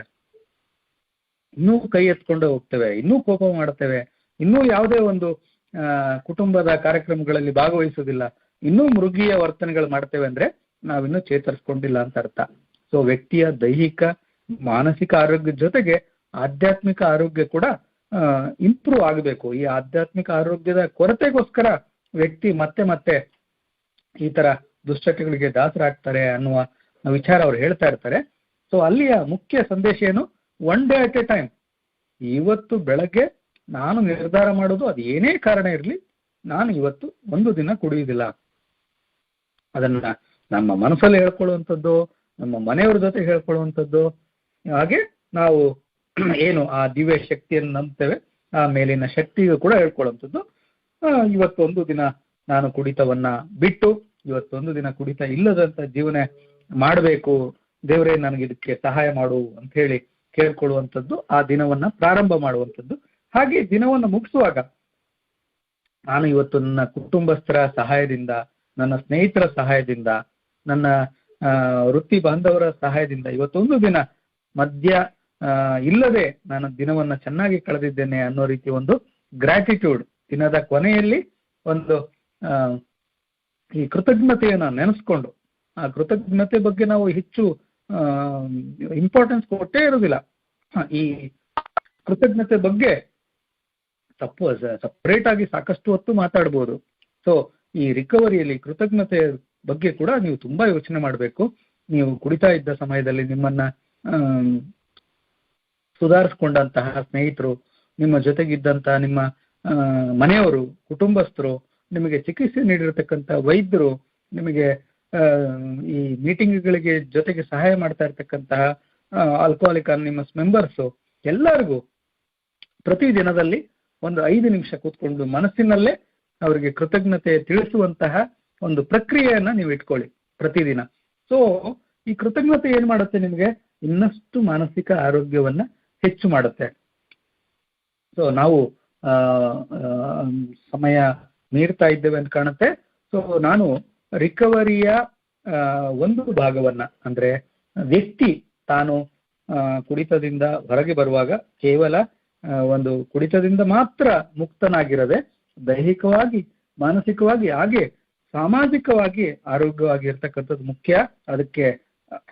ಇನ್ನೂ ಕೈ ಎತ್ಕೊಂಡು ಹೋಗ್ತೇವೆ, ಇನ್ನೂ ಕೋಪ ಮಾಡ್ತೇವೆ, ಇನ್ನೂ ಯಾವುದೇ ಒಂದು ಕುಟುಂಬದ ಕಾರ್ಯಕ್ರಮಗಳಲ್ಲಿ ಭಾಗವಹಿಸೋದಿಲ್ಲ, ಇನ್ನೂ ಮೃಗೀಯ ವರ್ತನೆಗಳು ಮಾಡ್ತೇವೆ ಅಂದ್ರೆ ನಾವಿನ್ನೂ ಚೇತರಿಸ್ಕೊಂಡಿಲ್ಲ ಅಂತ ಅರ್ಥ. ಸೊ ವ್ಯಕ್ತಿಯ ದೈಹಿಕ ಮಾನಸಿಕ ಆರೋಗ್ಯದ ಜೊತೆಗೆ ಆಧ್ಯಾತ್ಮಿಕ ಆರೋಗ್ಯ ಕೂಡ ಇಂಪ್ರೂವ್ ಆಗಬೇಕು. ಈ ಆಧ್ಯಾತ್ಮಿಕ ಆರೋಗ್ಯದ ಕೊರತೆಗೋಸ್ಕರ ವ್ಯಕ್ತಿ ಮತ್ತೆ ಮತ್ತೆ ಈ ತರ ದುಶ್ಚಟಗಳಿಗೆ ದಾಸರಾಗ್ತಾರೆ ಅನ್ನುವ ವಿಚಾರ ಅವ್ರು ಹೇಳ್ತಾ ಇರ್ತಾರೆ. ಸೊ ಅಲ್ಲಿಯ ಮುಖ್ಯ ಸಂದೇಶ ಏನು? One day at A time. ಇವತ್ತು ಬೆಳಗ್ಗೆ ನಾನು ನಿರ್ಧಾರ ಮಾಡೋದು, ಅದು ಏನೇ ಕಾರಣ ಇರಲಿ, ನಾನು ಇವತ್ತು ಒಂದು ದಿನ ಕುಡಿಯುವುದಿಲ್ಲ. ಅದನ್ನ ನಮ್ಮ ಮನಸ್ಸಲ್ಲಿ ಹೇಳ್ಕೊಳ್ಳುವಂಥದ್ದು, ನಮ್ಮ ಮನೆಯವ್ರ ಜೊತೆ ಹೇಳ್ಕೊಳ್ಳುವಂಥದ್ದು, ಹಾಗೆ ನಾವು ಏನು ಆ ದಿವ್ಯ ಶಕ್ತಿಯನ್ನು ನಂಬ್ತೇವೆ ಆ ಮೇಲಿನ ಶಕ್ತಿಗೂ ಕೂಡ ಹೇಳ್ಕೊಳ್ಳುವಂಥದ್ದು. ಇವತ್ತೊಂದು ದಿನ ನಾನು ಕುಡಿತವನ್ನ ಬಿಟ್ಟು ಇವತ್ತೊಂದು ದಿನ ಕುಡಿತ ಇಲ್ಲದಂತ ಜೀವನ ಮಾಡಬೇಕು, ದೇವರೇ ನನಗೆ ಇದಕ್ಕೆ ಸಹಾಯ ಮಾಡು ಅಂತ ಹೇಳಿ ಕೇಳ್ಕೊಳ್ಳುವಂಥದ್ದು, ಆ ದಿನವನ್ನ ಪ್ರಾರಂಭ ಮಾಡುವಂಥದ್ದು. ಹಾಗೆ ದಿನವನ್ನು ಮುಗಿಸುವಾಗ ನಾನು ಇವತ್ತು ನನ್ನ ಕುಟುಂಬಸ್ಥರ ಸಹಾಯದಿಂದ, ನನ್ನ ಸ್ನೇಹಿತರ ಸಹಾಯದಿಂದ, ನನ್ನ ವೃತ್ತಿ ಬಾಂಧವರ ಸಹಾಯದಿಂದ ಇವತ್ತೊಂದು ದಿನ ಮದ್ಯ ಇಲ್ಲದೆ ನಾನು ದಿನವನ್ನ ಚೆನ್ನಾಗಿ ಕಳೆದಿದ್ದೇನೆ ಅನ್ನೋ ರೀತಿ ಒಂದು ಗ್ರಾಟಿಟ್ಯೂಡ್, ದಿನದ ಕೊನೆಯಲ್ಲಿ ಒಂದು ಈ ಕೃತಜ್ಞತೆಯನ್ನ ನೆನೆಸ್ಕೊಂಡು, ಆ ಕೃತಜ್ಞತೆ ಬಗ್ಗೆ ನಾವು ಹೆಚ್ಚು ಇಂಪಾರ್ಟೆನ್ಸ್ ಕೊಟ್ಟೇ ಇರೋದಿಲ್ಲ. ಈ ಕೃತಜ್ಞತೆ ಬಗ್ಗೆ ಸಪರೇಟ್ ಆಗಿ ಸಾಕಷ್ಟು ಹೊತ್ತು ಮಾತಾಡ್ಬೋದು. ಸೊ ಈ ರಿಕವರಿಯಲ್ಲಿ ಕೃತಜ್ಞತೆ ಬಗ್ಗೆ ಕೂಡ ನೀವು ತುಂಬಾ ಯೋಚನೆ ಮಾಡಬೇಕು. ನೀವು ಕುಡಿತಾ ಇದ್ದ ಸಮಯದಲ್ಲಿ ನಿಮ್ಮನ್ನ ಸುಧಾರಿಸ್ಕೊಂಡಂತಹ ಸ್ನೇಹಿತರು, ನಿಮ್ಮ ಜೊತೆಗಿದ್ದಂತಹ ನಿಮ್ಮ ಮನೆಯವರು, ಕುಟುಂಬಸ್ಥರು, ನಿಮಗೆ ಚಿಕಿತ್ಸೆ ನೀಡಿರತಕ್ಕಂಥ ವೈದ್ಯರು, ನಿಮಗೆ ಈ ಮೀಟಿಂಗ್ಗಳಿಗೆ ಜೊತೆಗೆ ಸಹಾಯ ಮಾಡ್ತಾ ಇರ್ತಕ್ಕಂತಹ ಆಲ್ಕೋಹಾಲಿಕ್ ಅನಾನಿಮಸ್ ಮೆಂಬರ್ಸು, ಎಲ್ಲರಿಗೂ ಪ್ರತಿ ದಿನದಲ್ಲಿ ಒಂದು 5 ನಿಮಿಷ ಕೂತ್ಕೊಂಡು ಮನಸ್ಸಿನಲ್ಲೇ ಅವರಿಗೆ ಕೃತಜ್ಞತೆ ತಿಳಿಸುವಂತಹ ಒಂದು ಪ್ರಕ್ರಿಯೆಯನ್ನ ನೀವು ಇಟ್ಕೊಳ್ಳಿ ಪ್ರತಿದಿನ. ಸೊ ಈ ಕೃತಜ್ಞತೆ ಏನ್ ಮಾಡುತ್ತೆ? ನಿಮಗೆ ಇನ್ನಷ್ಟು ಮಾನಸಿಕ ಆರೋಗ್ಯವನ್ನ ಹೆಚ್ಚು ಮಾಡುತ್ತೆ. ಸೊ ನಾವು ಸಮಯ ಮೀರ್ತಾ ಇದ್ದೇವೆ ಅಂತ ಕಾಣುತ್ತೆ. ಸೊ ನಾನು ರಿಕವರಿಯ ಒಂದು ಭಾಗವನ್ನ, ಅಂದ್ರೆ ವ್ಯಕ್ತಿ ತಾನು ಕುಡಿತದಿಂದ ಹೊರಗೆ ಬರುವಾಗ ಕೇವಲ ಒಂದು ಕುಡಿತದಿಂದ ಮಾತ್ರ ಮುಕ್ತನಾಗಿರದೆ ದೈಹಿಕವಾಗಿ, ಮಾನಸಿಕವಾಗಿ, ಹಾಗೆ ಸಾಮಾಜಿಕವಾಗಿ ಆರೋಗ್ಯವಾಗಿ ಇರ್ತಕ್ಕಂಥದ್ದು ಮುಖ್ಯ. ಅದಕ್ಕೆ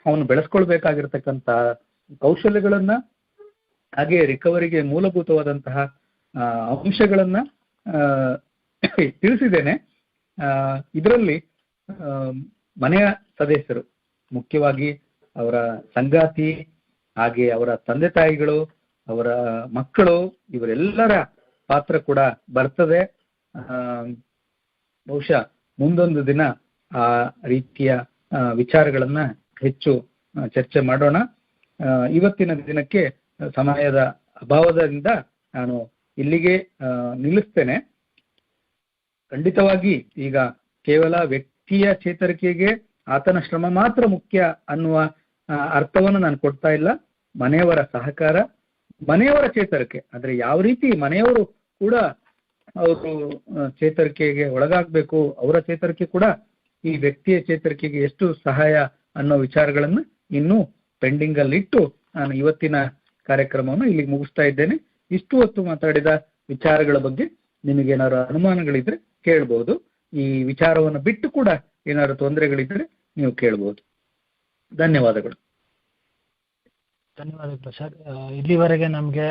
ಅವನು ಬೆಳೆಸ್ಕೊಳ್ಬೇಕಾಗಿರ್ತಕ್ಕಂಥ ಕೌಶಲ್ಯಗಳನ್ನ, ಹಾಗೆ ರಿಕವರಿಗೆ ಮೂಲಭೂತವಾದಂತಹ ಅಂಶಗಳನ್ನ ತಿಳಿಸಿದ್ದೇನೆ. ಇದರಲ್ಲಿ ಮನೆಯ ಸದಸ್ಯರು, ಮುಖ್ಯವಾಗಿ ಅವರ ಸಂಗಾತಿ, ಹಾಗೆ ಅವರ ತಂದೆ ತಾಯಿಗಳು, ಅವರ ಮಕ್ಕಳು, ಇವರೆಲ್ಲರ ಪಾತ್ರ ಕೂಡ ಬರ್ತದೆ. ಬಹುಶಃ ಮುಂದೊಂದು ದಿನ ಆ ರೀತಿಯ ವಿಚಾರಗಳನ್ನ ಹೆಚ್ಚು ಚರ್ಚೆ ಮಾಡೋಣ. ಇವತ್ತಿನ ದಿನಕ್ಕೆ ಸಮಯದ ಅಭಾವದಿಂದ ನಾನು ಇಲ್ಲಿಗೆ ನಿಲ್ಲಿಸ್ತೇನೆ. ಖಂಡಿತವಾಗಿ ಈಗ ಕೇವಲ ವ್ಯಕ್ತಿಯ ಚೇತರಿಕೆಗೆ ಆತನ ಶ್ರಮ ಮಾತ್ರ ಮುಖ್ಯ ಅನ್ನುವ ಅರ್ಥವನ್ನು ನಾನು ಕೊಡ್ತಾ ಇಲ್ಲ. ಮನೆಯವರ ಸಹಕಾರ, ಮನೆಯವರ ಚೇತರಿಕೆ, ಅಂದ್ರೆ ಯಾವ ರೀತಿ ಮನೆಯವರು ಕೂಡ ಅವರು ಚೇತರಿಕೆಗೆ ಒಳಗಾಗಬೇಕು, ಅವರ ಚೇತರಿಕೆ ಕೂಡ ಈ ವ್ಯಕ್ತಿಯ ಚೇತರಿಕೆಗೆ ಎಷ್ಟು ಸಹಾಯ ಅನ್ನೋ ವಿಚಾರಗಳನ್ನ ಇನ್ನೂ ಪೆಂಡಿಂಗ್ ಅಲ್ಲಿ ಇಟ್ಟು ನಾನು ಇವತ್ತಿನ ಕಾರ್ಯಕ್ರಮವನ್ನು ಇಲ್ಲಿಗೆ ಮುಗಿಸ್ತಾ ಇದ್ದೇನೆ. ಇಷ್ಟು ಹೊತ್ತು ಮಾತಾಡಿದ ವಿಚಾರಗಳ ಬಗ್ಗೆ ನಿಮಗೇನಾದ್ರು ಅನುಮಾನಗಳಿದ್ರೆ ಕೇಳ್ಬೋದು. ಈ ವಿಚಾರವನ್ನು ಬಿಟ್ಟು ಕೂಡ ಏನಾದ್ರು ತೊಂದರೆಗಳಿದ್ರೆ ನೀವು ಕೇಳ್ಬೋದು. ಧನ್ಯವಾದಗಳು. ಧನ್ಯವಾದಗಳು ಸರ್. ಇಲ್ಲಿವರೆಗೆ ನಮಗೆ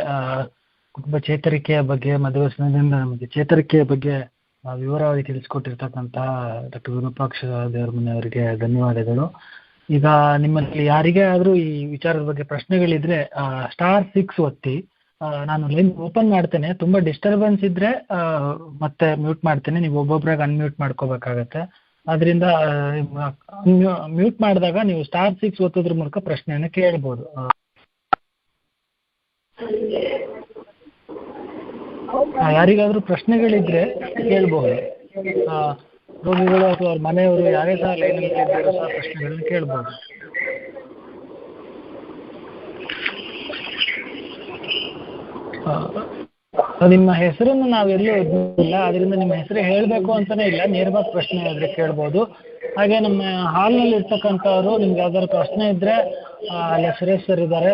ಕುಟುಂಬ ಚೇತರಿಕೆಯ ಬಗ್ಗೆ, ಮಧ್ಯವಸನದಿಂದ ನಮಗೆ ಚೇತರಿಕೆಯ ಬಗ್ಗೆ ವಿವರವಾಗಿ ತಿಳಿಸ್ಕೊಟ್ಟಿರ್ತಕ್ಕಂತಹ ಡಾಕ್ಟರ್ ವಿರೂಪಾಕ್ಷ ದೇವರಮನೆ ಅವರಿಗೆ ಧನ್ಯವಾದಗಳು. ಈಗ ನಿಮ್ಮಲ್ಲಿ ಯಾರಿಗೇ ಆದರೂ ಈ ವಿಚಾರದ ಬಗ್ಗೆ ಪ್ರಶ್ನೆಗಳಿದ್ರೆ *6 ಒತ್ತಿ ನಾನು ಲೈನ್ ಓಪನ್ ಮಾಡ್ತೇನೆ. ತುಂಬ ಡಿಸ್ಟರ್ಬೆನ್ಸ್ ಇದ್ದರೆ ಮತ್ತೆ ಮ್ಯೂಟ್ ಮಾಡ್ತೇನೆ. ನೀವು ಒಬ್ಬೊಬ್ಬರಾಗ ಅನ್ಮ್ಯೂಟ್ ಮಾಡ್ಕೋಬೇಕಾಗತ್ತೆ. ಅದರಿಂದ ಮ್ಯೂಟ್ ಮಾಡಿದಾಗ ನೀವು *6 ಒತ್ತೋದ್ರ ಮೂಲಕ ಪ್ರಶ್ನೆಯನ್ನು ಕೇಳ್ಬೋದು. ಯಾರಿಗಾದರೂ ಪ್ರಶ್ನೆಗಳಿದ್ರೆ ಕೇಳ್ಬೋದು. ರೋಗಿಗಳು ಅಥವಾ ಅವ್ರ ಮನೆಯವರು ಯಾರೇ ಸಹ ಲೈನಲ್ಲಿ ಇದ್ದರೂ ಸಹ ಪ್ರಶ್ನೆಗಳನ್ನು ಕೇಳ್ಬೋದು. ನಿಮ್ಮ ಹೆಸರನ್ನು ನಾವೆಲ್ಲೂ ಇಲ್ಲ, ಅದರಿಂದ ನಿಮ್ಮ ಹೆಸರು ಹೇಳಬೇಕು ಅಂತಲೇ ಇಲ್ಲ, ನೇರವಾಗಿ ಪ್ರಶ್ನೆ ಆದರೆ ಕೇಳ್ಬೋದು. ಹಾಗೆ ನಮ್ಮ ಹಾಲ್ನಲ್ಲಿ ಇರ್ತಕ್ಕಂಥವ್ರು ನಿಮ್ಗೆ ಯಾವ್ದಾದ್ರು ಪ್ರಶ್ನೆ ಇದ್ದರೆ ಅಲ್ಲಿ ಸುರೇಶ್ ಸರ್ ಇದ್ದಾರೆ,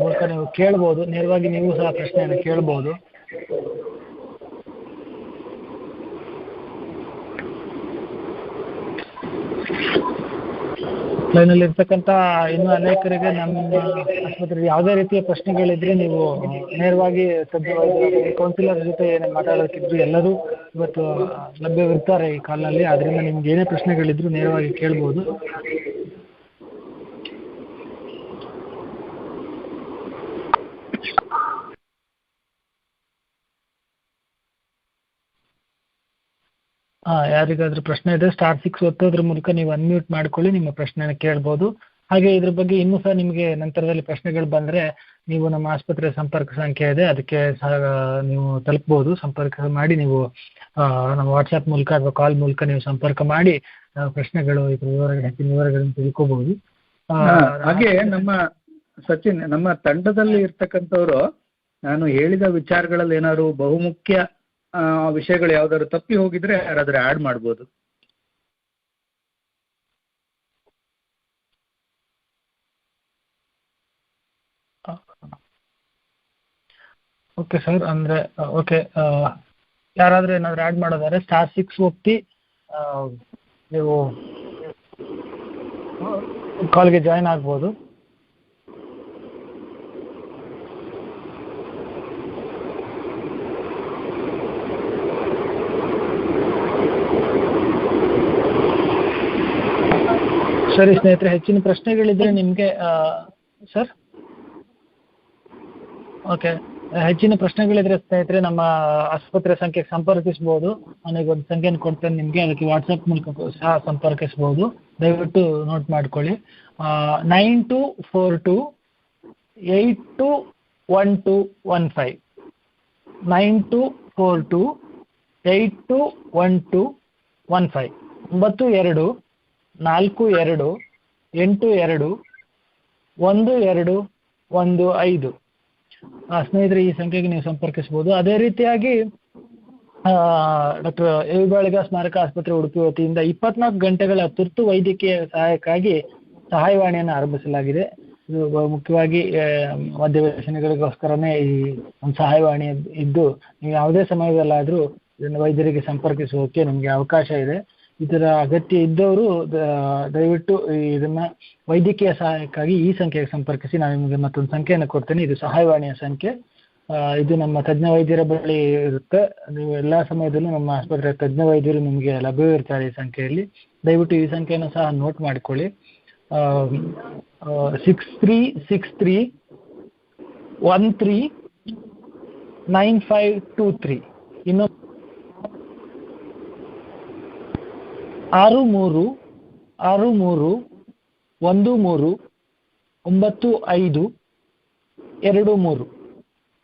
ಮೂಲಕ ನೀವು ಕೇಳ್ಬೋದು. ನೇರವಾಗಿ ನೀವು ಸಹ ಪ್ರಶ್ನೆಯನ್ನು ಕೇಳ್ಬೋದು. ಲೈನಲ್ಲಿ ಇರ್ತಕ್ಕಂಥ ಇನ್ನೂ ಅನೇಕರಿಗೆ ನಮ್ಮ ಆಸ್ಪತ್ರೆಗೆ ಯಾವುದೇ ರೀತಿಯ ಪ್ರಶ್ನೆಗಳಿದ್ರೆ ನೀವು ನೇರವಾಗಿ ಕೌನ್ಸಿಲರ್ ಜೊತೆ ಏನೇ ಮಾತಾಡೋಕ್ಕಿದ್ರು ಎಲ್ಲರೂ ಇವತ್ತು ಲಭ್ಯವಿರ್ತಾರೆ ಈ ಕಾಲ್ನಲ್ಲಿ. ಅದರಿಂದ ನಿಮ್ಗೆ ಏನೇ ಪ್ರಶ್ನೆಗಳಿದ್ರು ನೇರವಾಗಿ ಕೇಳ್ಬೋದು. ಯಾರಿಗಾದ್ರೂ ಪ್ರಶ್ನೆ ಇದೆ *6 ಒತ್ತೋದ್ರ ಮೂಲಕ ನೀವು ಅನ್ಮ್ಯೂಟ್ ಮಾಡ್ಕೊಳ್ಳಿ, ನಿಮ್ಮ ಪ್ರಶ್ನೆನ ಕೇಳ್ಬೋದು. ಹಾಗೆ ಇದ್ರ ಬಗ್ಗೆ ಇನ್ನೂ ಸಹ ನಿಮಗೆ ನಂತರದಲ್ಲಿ ಪ್ರಶ್ನೆಗಳು ಬಂದರೆ ನೀವು ನಮ್ಮ ಆಸ್ಪತ್ರೆ ಸಂಪರ್ಕ ಸಂಖ್ಯೆ ಇದೆ, ಅದಕ್ಕೆ ಸಹ ನೀವು ತಲುಪ್ಬೋದು. ಸಂಪರ್ಕ ಮಾಡಿ ನೀವು ನಮ್ಮ ವಾಟ್ಸಪ್ ಮೂಲಕ ಅಥವಾ ಕಾಲ್ ಮೂಲಕ ನೀವು ಸಂಪರ್ಕ ಮಾಡಿ ಪ್ರಶ್ನೆಗಳು ಹೆಚ್ಚಿನ ವಿವರಗಳನ್ನು ತಿಳ್ಕೋಬಹುದು. ಹಾಗೆ ಸಚಿನ್, ನಮ್ಮ ತಂಡದಲ್ಲಿ ಇರ್ತಕ್ಕಂಥವ್ರು ನಾನು ಹೇಳಿದ ವಿಚಾರಗಳಲ್ಲಿ ಏನಾದ್ರು ಬಹುಮುಖ್ಯ ವಿಷಯಗಳು ಯಾವ್ದಾದ್ರು ತಪ್ಪಿ ಹೋಗಿದ್ರೆ ಯಾರಾದ್ರೂ ಆಡ್ ಮಾಡ್ಬೋದು. ಓಕೆ ಸರ್, ಅಂದರೆ ಓಕೆ, ಯಾರಾದರೂ ಏನಾದರೂ ಆ್ಯಡ್ ಮಾಡೋದಾದ್ರೆ *6 ಒತ್ತಿ ನೀವು ಕಾಲ್ಗೆ ಜಾಯ್ನ್ ಆಗ್ಬೋದು. ಸರಿ ಸ್ನೇಹಿತರೆ, ಹೆಚ್ಚಿನ ಪ್ರಶ್ನೆಗಳಿದ್ರೆ ನಿಮಗೆ ಸರ್ ಓಕೆ, ಹೆಚ್ಚಿನ ಪ್ರಶ್ನೆಗಳಿದ್ರೆ ಸ್ನೇಹಿತರೆ ನಮ್ಮ ಆಸ್ಪತ್ರೆ ಸಂಖ್ಯೆಗೆ ಸಂಪರ್ಕಿಸ್ಬೋದು. ನನಗೊಂದು ಸಂಖ್ಯೆಯನ್ನು ಕೊಡ್ತೇನೆ ನಿಮಗೆ, ಅದಕ್ಕೆ ವಾಟ್ಸಪ್ ಮೂಲಕ ಸಹ ಸಂಪರ್ಕಿಸ್ಬೋದು. ದಯವಿಟ್ಟು ನೋಟ್ ಮಾಡ್ಕೊಳ್ಳಿ. 9242821215 9242821215 9242821215 ಸ್ನೇಹಿತರೆ, ಈ ಸಂಖ್ಯೆಗೆ ನೀವು ಸಂಪರ್ಕಿಸ್ಬೋದು. ಅದೇ ರೀತಿಯಾಗಿ ಡಾಕ್ಟರ್ ಎ.ವಿ. ಬಾಳಿಗ ಸ್ಮಾರಕ ಆಸ್ಪತ್ರೆ ಉಡುಪಿ ವತಿಯಿಂದ 24 ಗಂಟೆಗಳ ತುರ್ತು ವೈದ್ಯಕೀಯ ಸಹಾಯಕ್ಕಾಗಿ ಸಹಾಯವಾಣಿಯನ್ನು ಆರಂಭಿಸಲಾಗಿದೆ. ಇದು ಮುಖ್ಯವಾಗಿ ಮದ್ಯವ್ಯಸನಿಗಳಿಗೋಸ್ಕರನೇ ಈ ಒಂದು ಸಹಾಯವಾಣಿ ಇದ್ದು, ನೀವು ಯಾವುದೇ ಸಮಯದಲ್ಲಾದರೂ ಇದನ್ನು ವೈದ್ಯರಿಗೆ ಸಂಪರ್ಕಿಸೋಕೆ ನಿಮಗೆ ಅವಕಾಶ ಇದೆ. ಇದರ ಅಗತ್ಯ ಇದ್ದವರು ದಯವಿಟ್ಟು ಇದನ್ನು ವೈದ್ಯಕೀಯ ಸಹಾಯಕ್ಕಾಗಿ ಈ ಸಂಖ್ಯೆಗೆ ಸಂಪರ್ಕಿಸಿ. ನಾನು ನಿಮಗೆ ಮತ್ತೊಂದು ಸಂಖ್ಯೆಯನ್ನು ಕೊಡ್ತೇನೆ, ಇದು ಸಹಾಯವಾಣಿಯ ಸಂಖ್ಯೆ. ಇದು ನಮ್ಮ ತಜ್ಞ ವೈದ್ಯರ ಬಳಿ ಇರುತ್ತೆ. ನೀವು ಎಲ್ಲ ಸಮಯದಲ್ಲೂ ನಮ್ಮ ಆಸ್ಪತ್ರೆಯ ತಜ್ಞ ವೈದ್ಯರು ನಿಮಗೆ ಲಭ್ಯವಿರ್ತಾರೆ ಈ ಸಂಖ್ಯೆಯಲ್ಲಿ. ದಯವಿಟ್ಟು ಈ ಸಂಖ್ಯೆಯನ್ನು ಸಹ ನೋಟ್ ಮಾಡಿಕೊಳ್ಳಿ. 6363139523. ಇನ್ನು 6363139523.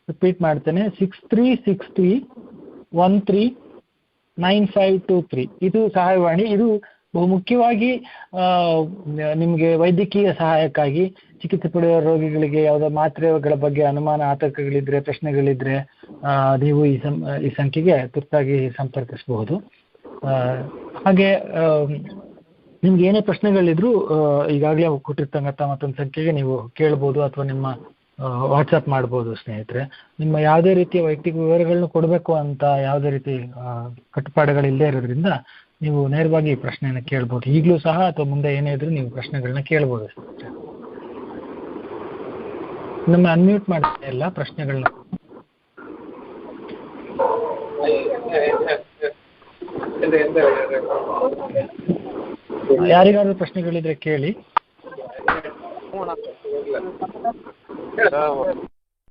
ರಿಪೀಟ್ ಮಾಡ್ತೇನೆ, 6363139523. ಇದು ಸಹಾಯವಾಣಿ. ಇದು ಬಹುಮುಖ್ಯವಾಗಿ ನಿಮಗೆ ವೈದ್ಯಕೀಯ ಸಹಾಯಕ್ಕಾಗಿ ಚಿಕಿತ್ಸೆ ಪಡೆಯುವ ರೋಗಿಗಳಿಗೆ ಯಾವುದೋ ಮಾತ್ರೆಗಳ ಬಗ್ಗೆ ಅನುಮಾನ ಆತಂಕಗಳಿದ್ರೆ ಪ್ರಶ್ನೆಗಳಿದ್ರೆ ನೀವು ಈ ಸಂಖ್ಯೆಗೆ ತುರ್ತಾಗಿ ಸಂಪರ್ಕಿಸಬಹುದು. ಹಾಗೆ ನಿಮ್ಗೆ ಏನೇ ಪ್ರಶ್ನೆಗಳಿದ್ರು ಈಗಾಗಲೇ ಕೊಟ್ಟಿರ್ತಕ್ಕಂಥ ಮತ್ತೊಂದು ಸಂಖ್ಯೆಗೆ ನೀವು ಕೇಳ್ಬೋದು ಅಥವಾ ನಿಮ್ಮ ವಾಟ್ಸಪ್ ಮಾಡ್ಬೋದು. ಸ್ನೇಹಿತರೆ, ನಿಮ್ಮ ಯಾವುದೇ ರೀತಿಯ ವೈಯಕ್ತಿಕ ವಿವರಗಳನ್ನು ಕೊಡಬೇಕು ಅಂತ ಯಾವುದೇ ರೀತಿ ಕಟ್ಟುಪಾಡುಗಳಿಲ್ಲದೆ ಇರೋದ್ರಿಂದ ನೀವು ನೇರವಾಗಿ ಪ್ರಶ್ನೆಯನ್ನು ಕೇಳ್ಬೋದು. ಈಗಲೂ ಸಹ ಅಥವಾ ಮುಂದೆ ಏನೇ ಇದ್ರೂ ನೀವು ಪ್ರಶ್ನೆಗಳನ್ನ ಕೇಳ್ಬೋದು. ಸ್ನೇಹಿತರೆ, ನಮ್ಮ ಅನ್ಮ್ಯೂಟ್ ಮಾಡ್ತಾ ಇಲ್ಲ ಪ್ರಶ್ನೆಗಳನ್ನ. ಯಾರಿಗಾದ್ರೂ ಪ್ರಶ್ನೆಗಳಿದ್ರೆ ಕೇಳಿ.